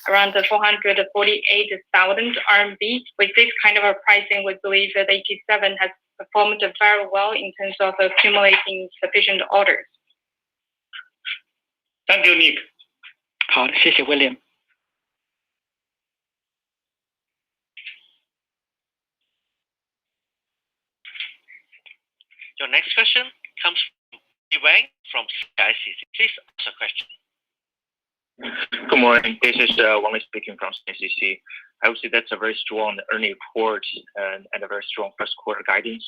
around 448,000 RMB. With this kind of a pricing, we believe that the ET7 has performed very well in terms of accumulating sufficient orders. Thank you, Nick. 好，谢谢 William。Your next question comes from Wang from CICC. Please ask a question. Good morning. This is Wang speaking from CICC. I would say that's a very strong earnings report and a very strong first quarter guidance.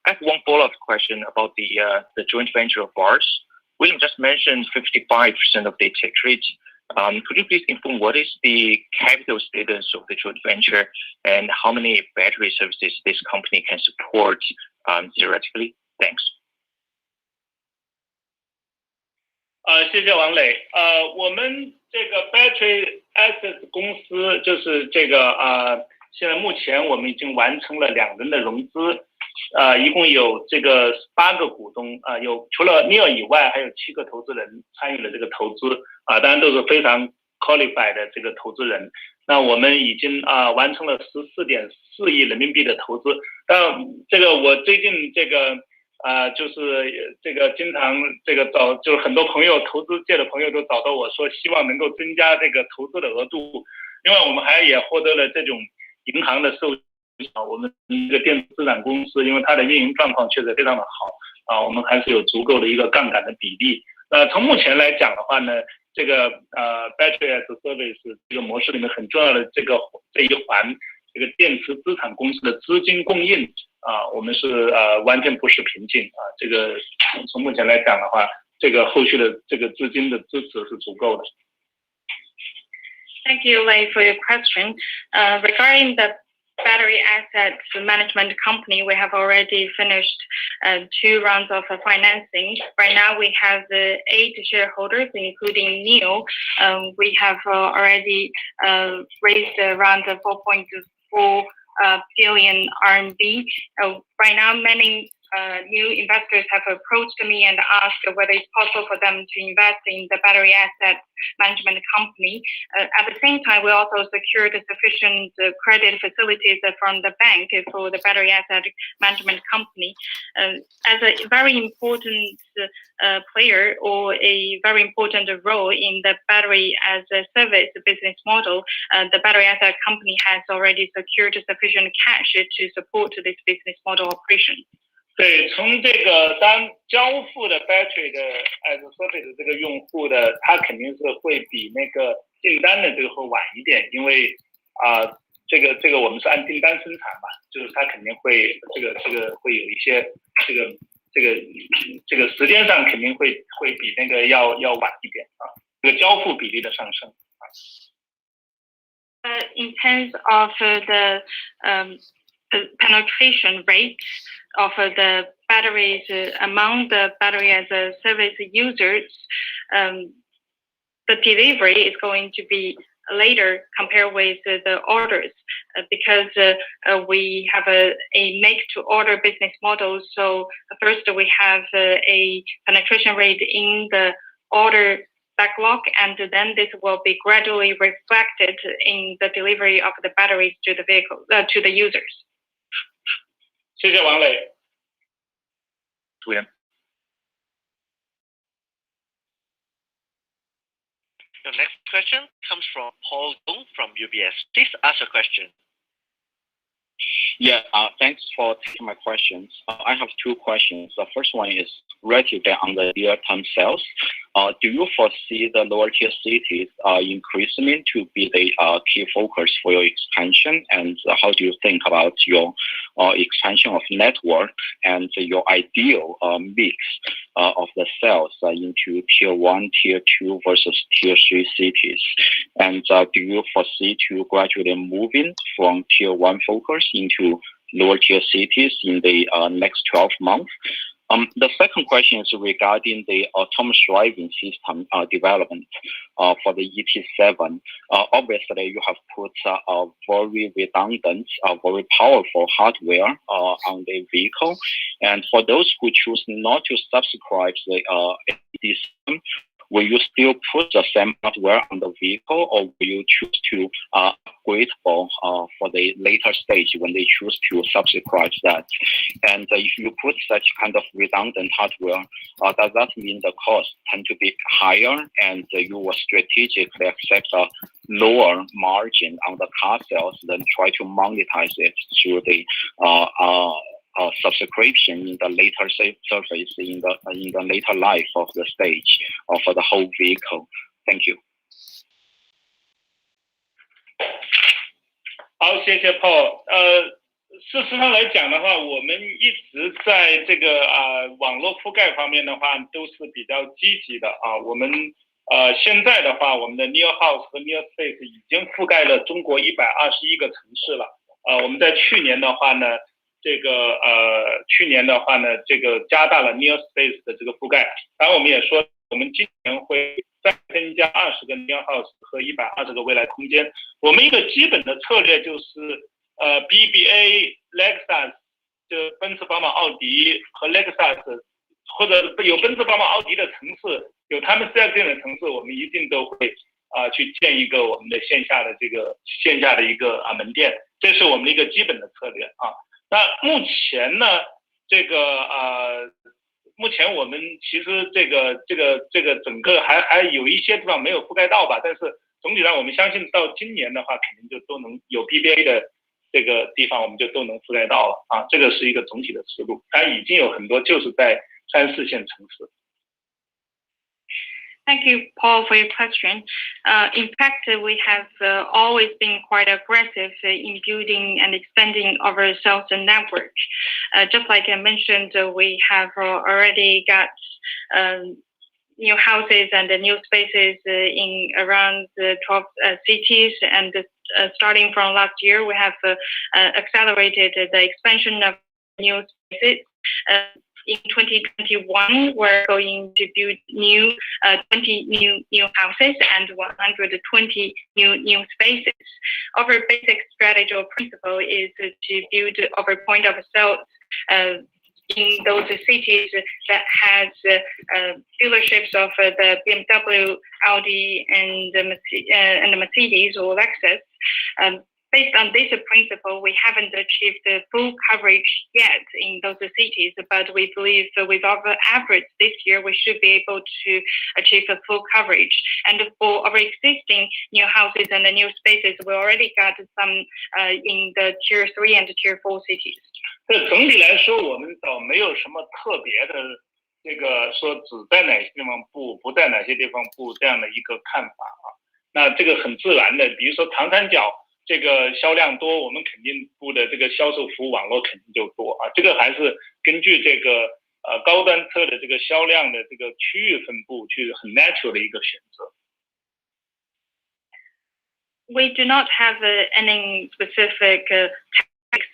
I have one follow-up question about the joint venture of ours. William just mentioned 55% of the take rate. Could you please inform what is the capital status of the joint venture and how many battery services this company can support theoretically? Thanks. 谢谢王磊。我们这个 Battery Assets 公司就是这个现在目前我们已经完成了2轮的融资，一共有这个8个股东有除了 NIO 以外，还有7个投资人参与了这个投资当然都是非常 qualified 的这个投资人。那我们已经完成了14.4亿人民币的投资。但这个我最近这个就是这个经常这个就是很多朋友投资界的朋友都找到我说，希望能够增加这个投资的额度。另外，我们也获得了这种银行的授权。我们一个电子资产公司，因为它的运营状况确实非常的好我们还是有足够的一个杠杆的比例。从目前来讲的话呢，这个battery as a service 这个模式里面很重要的这一环，这个电池资产公司的资金供应我们是完全不是瓶颈这个从目前来讲的话，这个后续的这个资金的支持是足够的。Thank you, Lei, for your question. Regarding the battery assets management company, we have already finished 2 rounds of financing. Right now, we have 8 shareholders, including NIO. We have already raised around 4.4 billion RMB. Right now, many new investors have approached me and asked whether it's possible for them to invest in the battery asset management company. At the same time, we also secured sufficient credit facilities from the bank for the battery asset management company. As a very important player or a very important role in the battery as a service business model, the battery asset company has already secured sufficient cash to support this business model operation. 对，从这个当交付的 battery 的 as a service 的这个用户的，他肯定是会比那个订单的这个会晚一点，因为这个我们是按订单生产嘛，就是他肯定会这个会有一些这个时间上肯定会比那个要晚一点这个交付比例的上升In terms of the penetration rate of the batteries among the battery as a service users, the delivery is going to be later compared with the orders because we have a make to order business model. So first we have a penetration rate in the order backlog, and then this will be gradually reflected in the delivery of the batteries to the vehicle to the users. 谢谢王磊。William. Your next question comes from Paul Gong from UBS. Please ask your question. Yeah, thanks for taking my questions. I have 2 questions. The first one is relatively on the near-term sales. Do you foresee the lower-tier cities increasingly to be the key focus for your expansion? And how do you think about your expansion of network and your ideal mix of the sales into Tier 1, Tier 2 versus Tier 3 cities? And do you foresee to gradually moving from Tier 1 focus into lower-tier cities in the next 12 months? The second question is regarding the autonomous driving system development for the ET7. Obviously, you have put a very redundant, very powerful hardware on the vehicle. And for those who choose not to subscribe the ET7, will you still put the same hardware on the vehicle, or will you choose to upgrade for the later stage when they choose to subscribe that? And if you put such kind of redundant hardware, does that mean the costs tend to be higher and you will strategically accept a lower margin on the car sales than try to monetize it through the subscription in the later surface in the later life of the stage or for the whole vehicle? Thank you. 好，谢谢 Paul。事实上来讲的话，我们一直在这个网络覆盖方面的话都是比较积极的我们现在的话，我们的 NIO House 和 NIO Space 已经覆盖了中国121个城市了。我们在去年的话呢，这个加大了 NIO Space 的这个覆盖。当然，我们也说，我们今年会再增加20个 NIO House 和120个未来空间。我们一个基本的策略就是BBA、Lexus 就奔驰、宝马、奥迪和雷克萨斯，或者有奔驰、宝马、奥迪的城市，有他们4S店的城市，我们一定都会去建一个我们的线下的一个门店，这是我们的一个基本的策略啊。那目前呢，目前我们其实这个整个还有一些地方没有覆盖到吧，但是总体上我们相信到今年的话，肯定就都能有 BBA 的这个地方，我们就都能覆盖到了啊。这个是一个总体的思路，当然已经有很多就是在3、4线城市。Thank you, Paul, for your question. In fact, we have always been quite aggressive in building and expanding our sales network. Just like I mentioned, we have already got new houses and new spaces in around 12 cities, and starting from last year, we have accelerated the expansion of new spaces. In 2021, we're going to build 20 new houses and 120 new spaces. Our basic strategy or principle is to build our point of sales in those cities that has dealerships of the BMW, Audi, and the Mercedes or Lexus. Based on this principle, we haven't achieved the full coverage yet in those cities, but we believe with our efforts this year, we should be able to achieve a full coverage. And for our existing new houses and the new spaces, we already got some in the Tier 3 and Tier 4 cities. 这总体来说，我们倒没有什么特别的这个说只在哪些地方布，不在哪些地方布这样的一个看法啊。那这个很自然的，比如说长三角。这个销量多，我们肯定布的这个销售服务网络肯定就多啊。这个还是根据这个高端车的这个销量的这个区域分布，去很 natural 的一个选择。We do not have any specific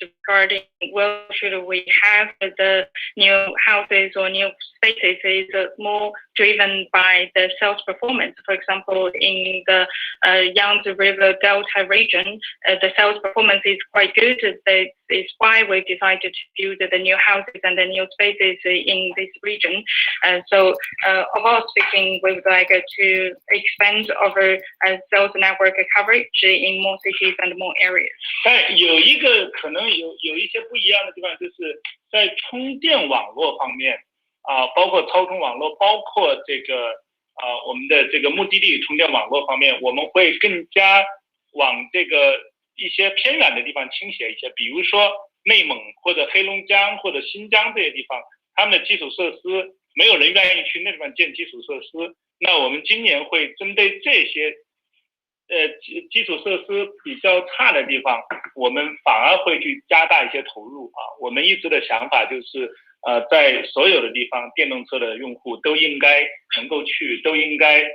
regarding where should we have the new houses or new spaces is more driven by the sales performance. For example, in the Yangtze River Delta region, the sales performance is quite good. That is why we decided to build the new houses and the new spaces in this region. So overall speaking, we would like to expand our sales network coverage in more cities and more areas. 但有一个可能有一些不一样的地方，就是在充电网络方面包括超充网络，包括这个我们的这个目的地充电网络方面，我们会更加往这个一些偏远的地方倾斜一些，比如说内蒙或者黑龙江或者新疆这些地方，他们的基础设施没有人愿意去那地方建基础设施，那我们今年会针对这些基础设施比较差的地方，我们反而会去加大一些投入啊。我们一直的想法就是在所有的地方，电动车的用户都应该能够去，都应该有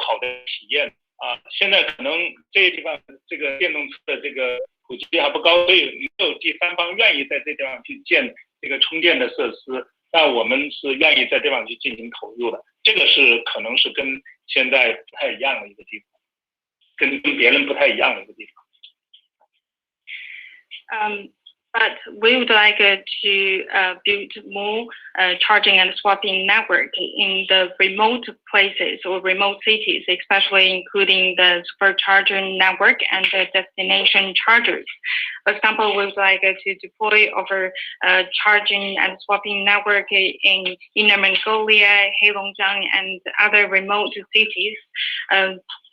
好的体验啊。现在可能这些地方这个电动车的这个普及率还不高，所以没有第三方愿意在这地方去建这个充电的设施，但我们是愿意在这地方去进行投入的。这个是可能是跟现在不太一样的一个地方，跟别人不太一样的一个地方。But we would like to build more charging and swapping network in the remote places or remote cities, especially including the supercharger network and the destination chargers. For example, we would like to deploy our charging and swapping network in Inner Mongolia, Heilongjiang, and other remote cities.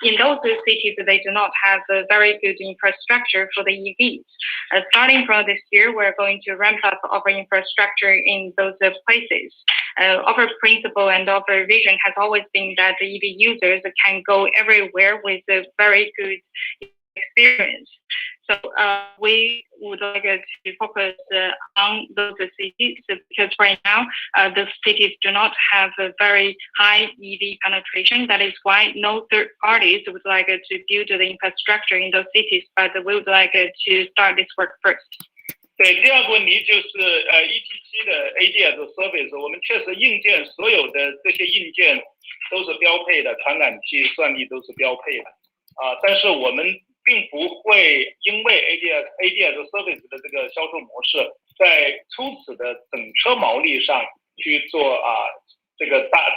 In those cities, they do not have a very good infrastructure for the EVs. Starting from this year, we're going to ramp up our infrastructure in those places. Our principle and our vision has always been that the EV users can go everywhere with a very good experience. So we would like to focus on those cities because right now the cities do not have a very high EV penetration. That is why no third parties would like to build the infrastructure in those cities, but we would like to start this work first. 对，第二个问题就是ETC 的 ADS service， 我们确实硬件所有的这些硬件都是标配的，传感器、算力都是标配的但是我们并不会因为 ADS service 的这个销售模式，在初始的整车毛利上去做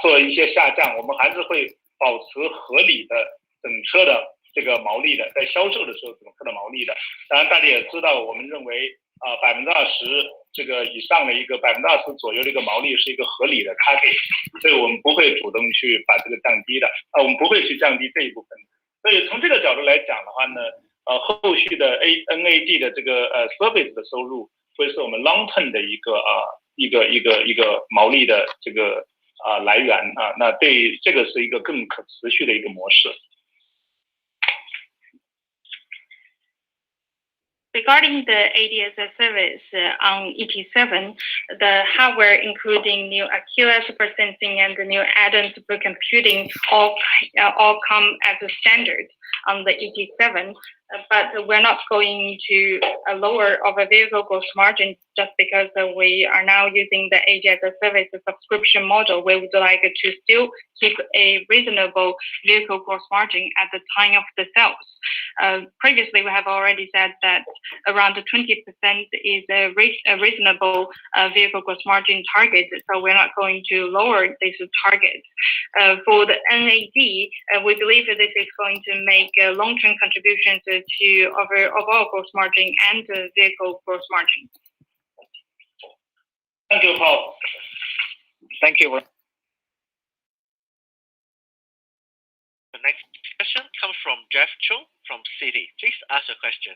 做一些下降，我们还是会保持合理的整车的这个毛利的，在销售的时候整车的毛利的。当然大家也知道，我们认为20%这个以上的一个20%左右的一个毛利是一个合理的 target， 所以我们不会主动去把这个降低的，我们不会去降低这一部分。所以从这个角度来讲的话呢，后续的 NAD 的这个service 的收入会是我们 long term 的一个毛利的这个来源啊，那对这个是一个更可持续的一个模式。Regarding the AD as a service on ET7, the hardware including new Aquila super sensing and the new add-on super computing all come as a standard on the ET7, but we're not going to lower our vehicle gross margin just because we are now using the AD as a service subscription model. We would like to still keep a reasonable vehicle gross margin at the time of the sales. Previously, we have already said that around 20% is a reasonable vehicle gross margin target, so we're not going to lower this target. For the NAD, we believe that this is going to make long-term contributions to our overall gross margin and vehicle gross margin. Thank you, Paul. Thank you. The next question comes from Jeff Cho from Citi. Please ask your question.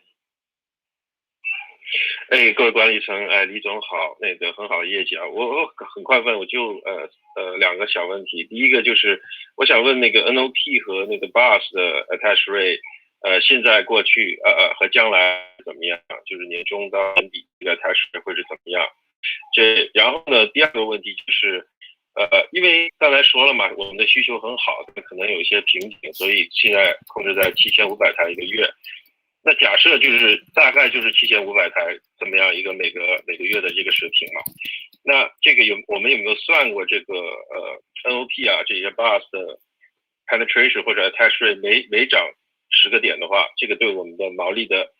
各位管理层，李总好，很好的业绩啊，我很快问，我就两个小问题。第一个就是我想问那个 NOP 和那个 BOSS 的 attach rate， 现在过去和将来怎么样？就是年中到年底这个 attach rate 会是怎么样？然后呢，第二个问题就是因为刚才说了嘛，我们的需求很好，可能有一些瓶颈，所以现在控制在7500台一个月。那假设就是大概就是7500台怎么样一个每个月的这个水平嘛？那这个我们有没有算过这个NOP 啊这些 BOSS 的 penetration 或者 attach rate 每涨10个点的话，这个对我们的毛利的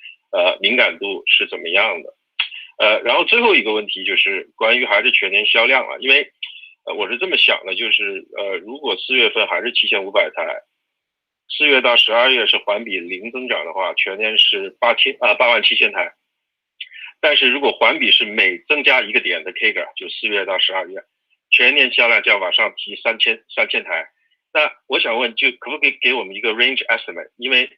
敏感度是怎么样的？然后最后一个问题就是关于还是全年销量啊，因为我是这么想的，就是如果4月份还是7500台。4月到12月是环比0增长的话，全年是87000台。但是如果环比是每增加1个点的 CAGR， 就4月到12月，全年销量就要往上提3000台。那我想问，就可不可以给我们一个 range estimate？ 因为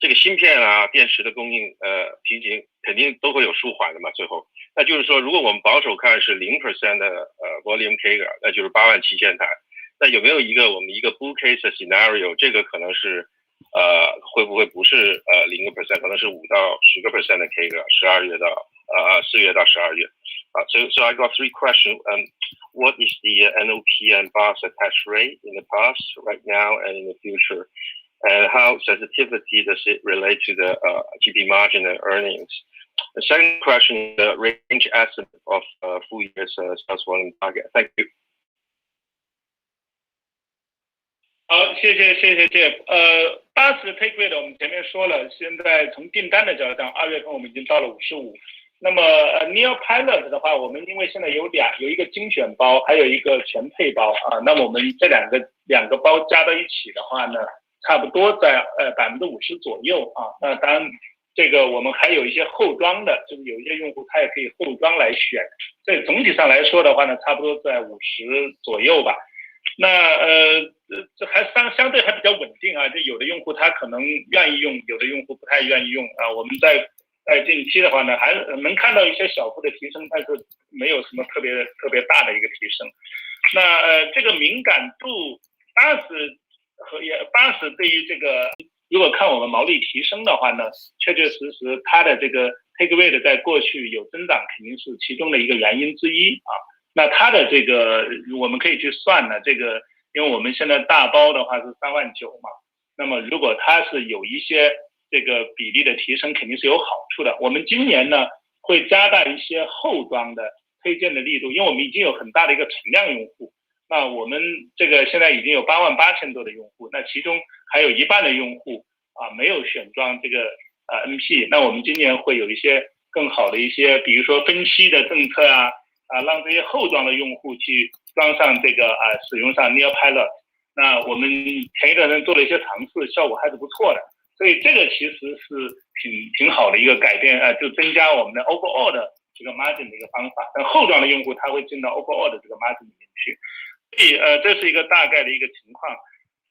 这个芯片啊、电池的供应瓶颈肯定都会有舒缓的嘛，最后。那就是说，如果我们保守看是0% 的volume CAGR， 那就是87000台。那有没有我们一个 bull case scenario？ 这个可能是会不会不是0%， 可能是5到10% 的 CAGR， 4月到12月。So I got 3 questions. What is the NOP and BOSS attach rate in the past, right now, and in the future? And how sensitivity does it relate to the GP margin and earnings? The second question is the range estimate of full year's sales volume target. Thank you. 好，谢谢 Jeff。80的 take rate 我们前面说了，现在从订单的角度上2月份我们已经到了55。那么NIO Pilot 的话，我们因为现在有一个精选包，还有一个全配包啊，那么我们这两个包加到一起的话呢，差不多在50%左右啊。那当然这个我们还有一些后装的，就是有一些用户他也可以后装来选。所以总体上来说的话呢，差不多在50%左右吧。那这还相对还比较稳定啊，就有的用户他可能愿意用，有的用户不太愿意用啊。我们在近期的话呢，还能看到一些小幅的提升，但是没有什么特别大的一个提升。那这个敏感度80对于这个，如果看我们毛利提升的话呢，确确实实它的这个 take rate 在过去有增长，肯定是其中的一个原因之一啊。那它的这个我们可以去算呢，这个因为我们现在大包的话是39000嘛，那么如果它是有一些这个比例的提升，肯定是有好处的。我们今年呢会加大一些后装的推荐的力度，因为我们已经有很大的一个存量用户，那我们这个现在已经有88000多的用户，那其中还有一半的用户啊没有选装这个NP，那我们今年会有一些更好的一些，比如说分期的政策啊，让这些后装的用户去装上这个使用上 NIO Pilot。那我们前一段时间做了一些尝试，效果还是不错的。所以这个其实是挺好的一个改变就增加我们的 overall 的这个 margin 的一个方法。但后装的用户他会进到 overall 的这个 margin 里面去。所以这是一个大概的一个情况。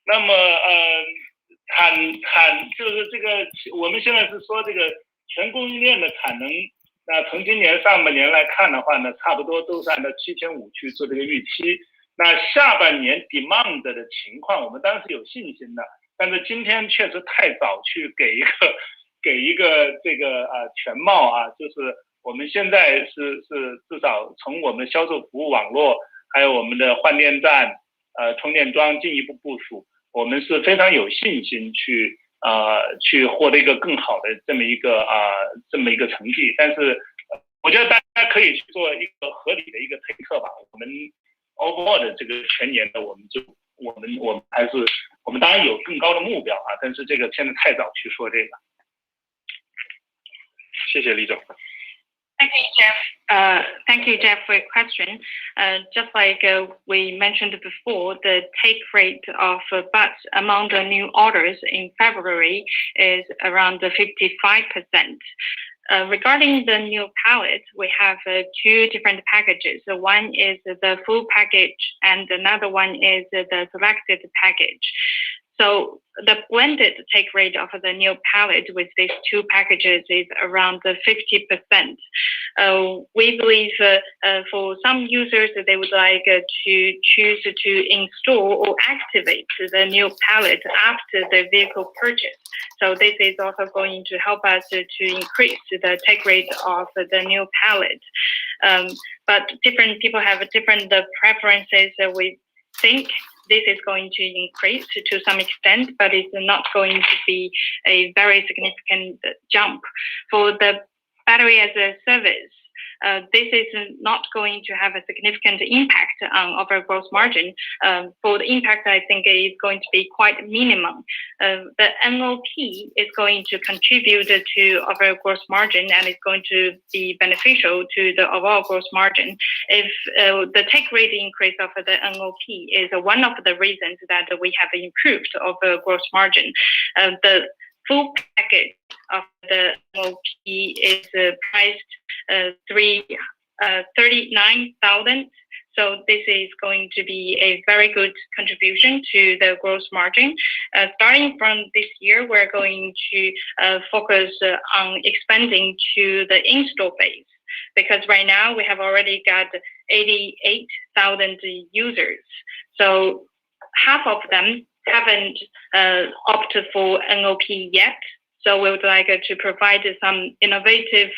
那么就是这个我们现在是说这个全供应链的产能，那从今年上半年来看的话呢，差不多都是按照7500去做这个预期。那下半年 demand 的情况，我们当然是有信心的，但是今天确实太早去给一个这个全貌就是我们现在是至少从我们销售服务网络，还有我们的换电站、充电桩进一步部署，我们是非常有信心去获得一个更好的这么一个成绩。但是我觉得大家可以去做一个合理的一个推测吧。我们 overall 的这个全年的，我们还是我们当然有更高的目标但是这个现在太早去说这个。谢谢李总。Thank you, Jeff. Thank you, Jeff, for your question. Just like we mentioned before, the take rate of BUT among the new orders in February is around 55%. Regarding the new pallet, we have two different packages. So one is the full package and another one is the selected package. So the blended take rate of the new pallet with these two packages is around 50%. We believe for some users, they would like to choose to install or activate the new pallet after the vehicle purchase. So this is also going to help us to increase the take rate of the new pallet. But different people have different preferences. We think this is going to increase to some extent, but it's not going to be a very significant jump. For the battery as a service, this is not going to have a significant impact on our gross margin. For the impact, I think it is going to be quite minimum. The NOP is going to contribute to our gross margin and it's going to be beneficial to the overall gross margin. If the take rate increase of the NOP is one of the reasons that we have improved our gross margin. The full package of the NOP is priced 39,000. So this is going to be a very good contribution to the gross margin. Starting from this year, we're going to focus on expanding to the install base, because right now we have already got 88,000 users. So half of them haven't opted for NOP yet. So we would like to provide some innovative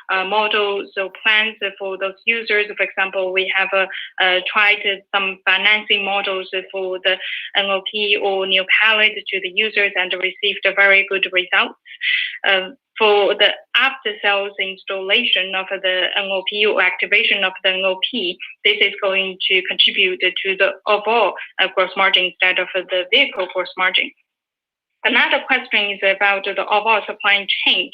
models or plans for those users. For example, we have tried some financing models for the NOP or new pallet to the users and received very good results. For the after-sales installation of the NOP or activation of the NOP, this is going to contribute to the overall gross margin instead of the vehicle gross margin. Another question is about the overall supply chain.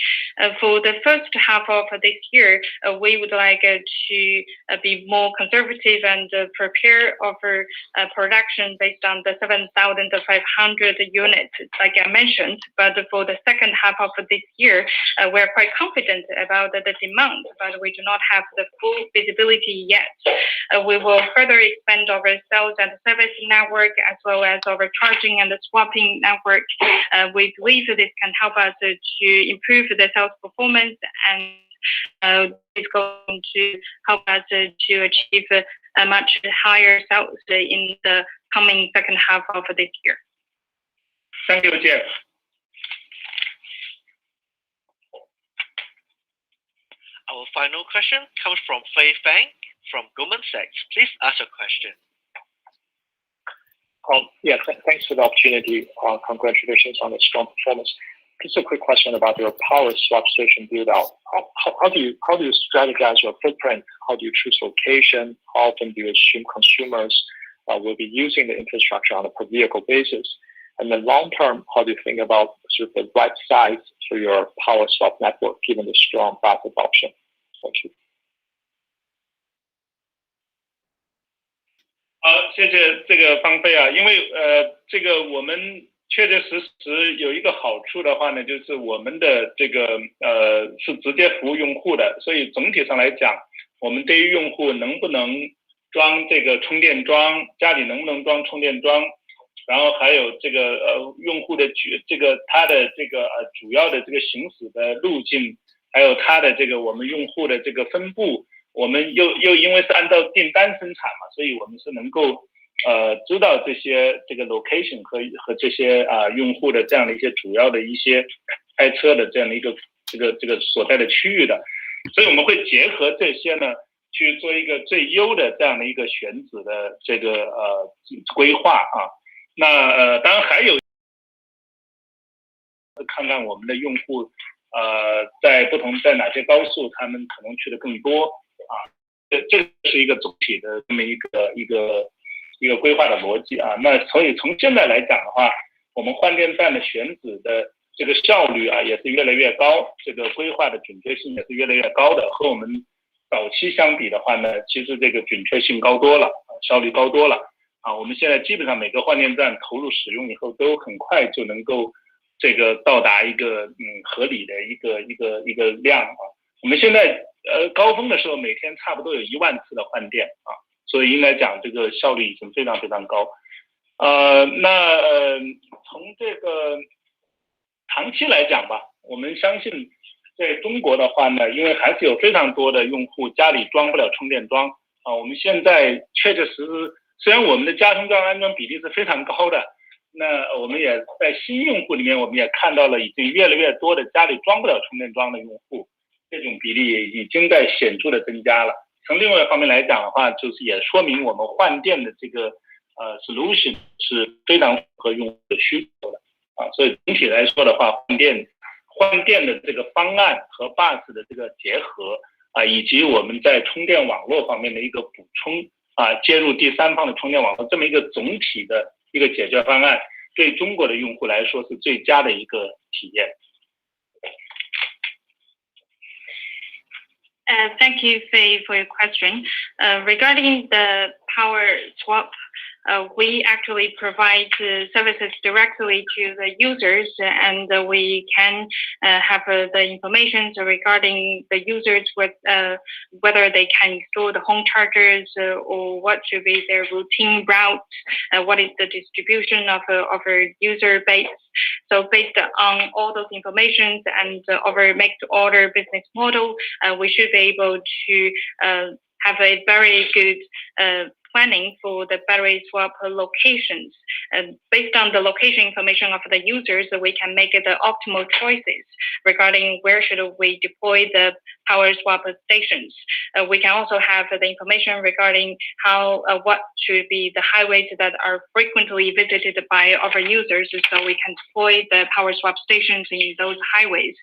For the first half of this year, we would like to be more conservative and prepare our production based on the 7,500 units, like I mentioned. But for the second half of this year, we're quite confident about the demand, but we do not have the full visibility yet. We will further expand our sales and service network as well as our charging and swapping network. We believe this can help us to improve the sales performance and it's going to help us to achieve a much higher sales in the coming second half of this year. Thank you, Jeff. Our final question comes from Fei Fang from Goldman Sachs. Please ask your question. Yeah, thanks for the opportunity. Congratulations on the strong performance. Just a quick question about your power swap station build out. How do you strategize your footprint? How do you choose location? How often do you assume consumers will be using the infrastructure on a per vehicle basis? And then long term, how do you think about sort of the right size for your power swap network given the strong bus adoption? Thank you. 好，谢谢这个方飞啊，因为这个我们确确实实有一个好处的话呢，就是我们的这个是直接服务用户的，所以总体上来讲，我们对于用户能不能装这个充电桩，家里能不能装充电桩，然后还有这个用户的他的这个主要的这个行驶的路径，还有他的这个我们用户的这个分布。我们又因为是按照订单生产嘛，所以我们是能够知道这些这个 location 和这些用户的这样的一些主要的一些开车的这样的一个这个所在的区域的，所以我们会结合这些呢去做一个最优的这样的一个选址的这个规划啊。那当然还有看看我们的用户在哪些高速他们可能去的更多。这是一个总体的这么一个规划的逻辑啊。那所以从现在来讲的话，我们换电站的选址的这个效率啊也是越来越高，这个规划的准确性也是越来越高的。和我们早期相比的话呢，其实这个准确性高多了，效率高多了啊。我们现在基本上每个换电站投入使用以后，都很快就能够这个到达一个合理的一个量啊。我们现在高峰的时候每天差不多有1万次的换电啊，所以应该讲这个效率已经非常非常高。从这个长期来讲吧，我们相信在中国的话呢，因为还是有非常多的用户家里装不了充电桩啊，我们现在确确实实，虽然我们的家充桩安装比例是非常高的，那我们也在新用户里面，我们也看到了已经越来越多的家里装不了充电桩的用户。这种比例已经在显著的增加了。从另外一方面来讲的话，就是也说明我们换电的这个solution 是非常符合用户的需求的啊。所以总体来说的话，换电的这个方案和 bus 的这个结合啊，以及我们在充电网络方面的一个补充啊，接入第三方的充电网络这么一个总体的一个解决方案，对中国的用户来说是最佳的一个体验。Thank you, Faye, for your question. Regarding the power swap, we actually provide services directly to the users, and we can have the information regarding the users with whether they can install the home chargers or what should be their routine route, what is the distribution of our user base. So based on all those information and our make-to-order business model, we should be able to have a very good planning for the battery swap locations. Based on the location information of the users, we can make the optimal choices regarding where should we deploy the power swap stations. We can also have the information regarding what should be the highways that are frequently visited by our users, so we can deploy the power swap stations in those highways.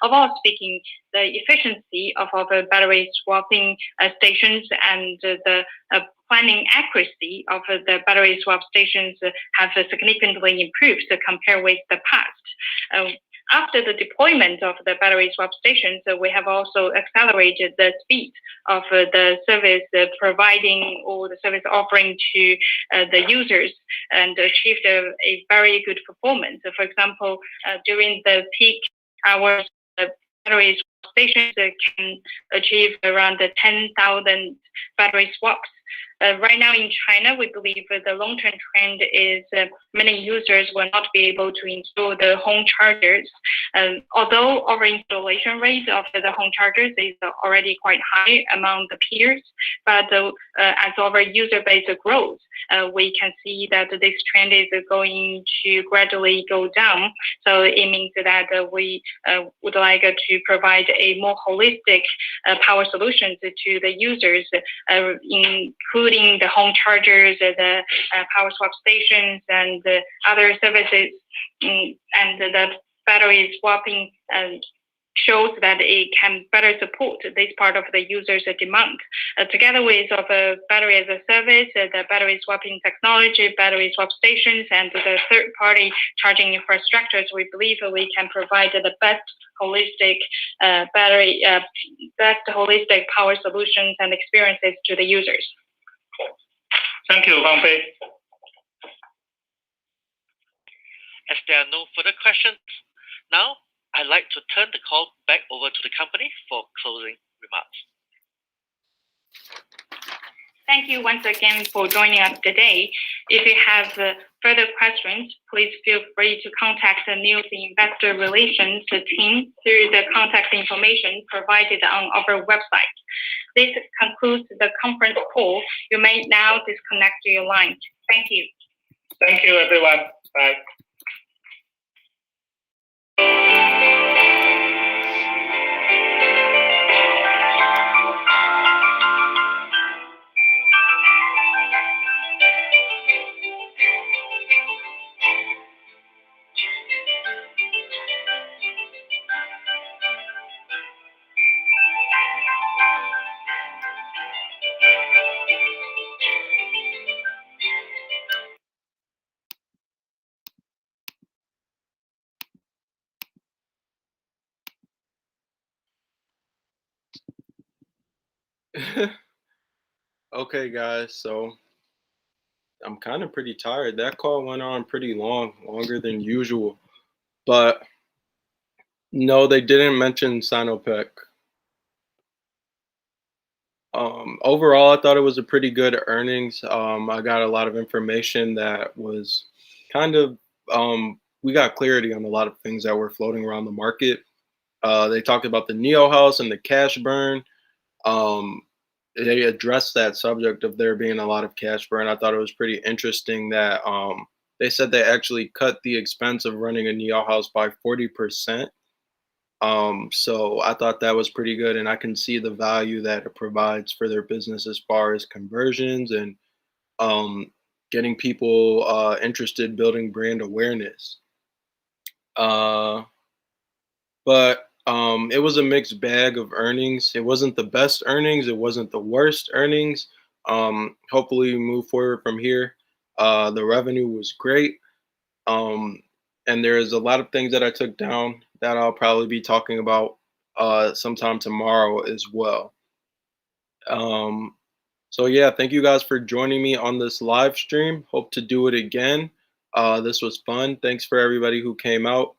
Overall speaking, the efficiency of our battery swapping stations and the planning accuracy of the battery swap stations have significantly improved compared with the past. After the deployment of the battery swap stations, we have also accelerated the speed of the service providing or the service offering to the users and achieved a very good performance. For example, during the peak hours, the battery swap stations can achieve around 10,000 battery swaps. Right now in China, we believe the long-term trend is many users will not be able to install the home chargers. Although our installation rate of the home chargers is already quite high among the peers, but as our user base grows, we can see that this trend is going to gradually go down. So it means that we would like to provide a more holistic power solutions to the users, including the home chargers, the power swap stations, and other services, and the battery swapping shows that it can better support this part of the user's demand. Together with battery as a service, the battery swapping technology, battery swap stations, and the third-party charging infrastructures, we believe we can provide the best holistic power solutions and experiences to the users. Thank you, Wang Fei. As there are no further questions, now I'd like to turn the call back over to the company for closing remarks. Thank you once again for joining us today. If you have further questions, please feel free to contact the NIO's Investor Relations team through the contact information provided on our website. This concludes the conference call. You may now disconnect your line. Thank you. Thank you, everyone. Bye. Okay, guys, so I'm kind of pretty tired. That call went on pretty long, longer than usual. But no, they didn't mention Sinopec. Overall, I thought it was a pretty good earnings. I got a lot of information that was kind of, we got clarity on a lot of things that were floating around the market. They talked about the NIO house and the cash burn. They addressed that subject of there being a lot of cash burn. I thought it was pretty interesting that they said they actually cut the expense of running a NIO house by 40%. So I thought that was pretty good, and I can see the value that it provides for their business as far as conversions and getting people interested, building brand awareness. But it was a mixed bag of earnings. It wasn't the best earnings. It wasn't the worst earnings. Hopefully, we move forward from here. The revenue was great. And there's a lot of things that I took down that I'll probably be talking about sometime tomorrow as well. So yeah, thank you guys for joining me on this live stream. Hope to do it again. This was fun. Thanks for everybody who came out.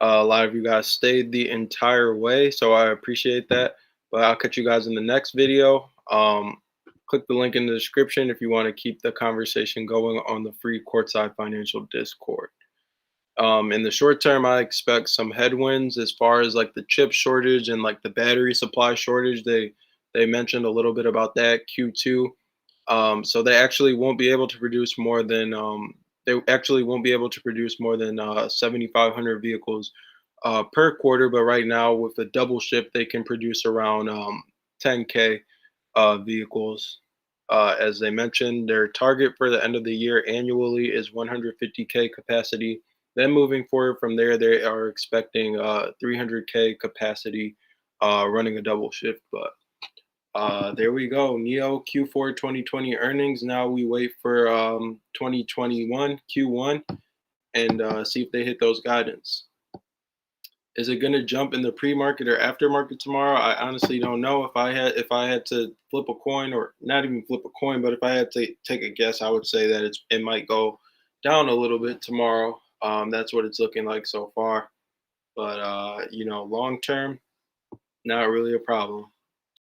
A lot of you guys stayed the entire way, so I appreciate that. But I'll catch you guys in the next video. Click the link in the description if you want to keep the conversation going on the free Courtside Financial Discord. In the short term, I expect some headwinds as far as like the chip shortage and like the battery supply shortage. They mentioned a little bit about that Q2. So they actually won't be able to produce more than 7,500 vehicles per quarter. But right now, with the double shift, they can produce around 10K vehicles. As they mentioned, their target for the end of the year annually is 150K capacity. Then moving forward from there, they are expecting 300K capacity running a double shift. But there we go. NIO Q4 2020 earnings. Now we wait for 2021 Q1 and see if they hit those guidance. Is it going to jump in the pre-market or aftermarket tomorrow? I honestly don't know. If I had to flip a coin, or not even flip a coin, but if I had to take a guess, I would say that it might go down a little bit tomorrow. That's what it's looking like so far. But long term, not really a problem.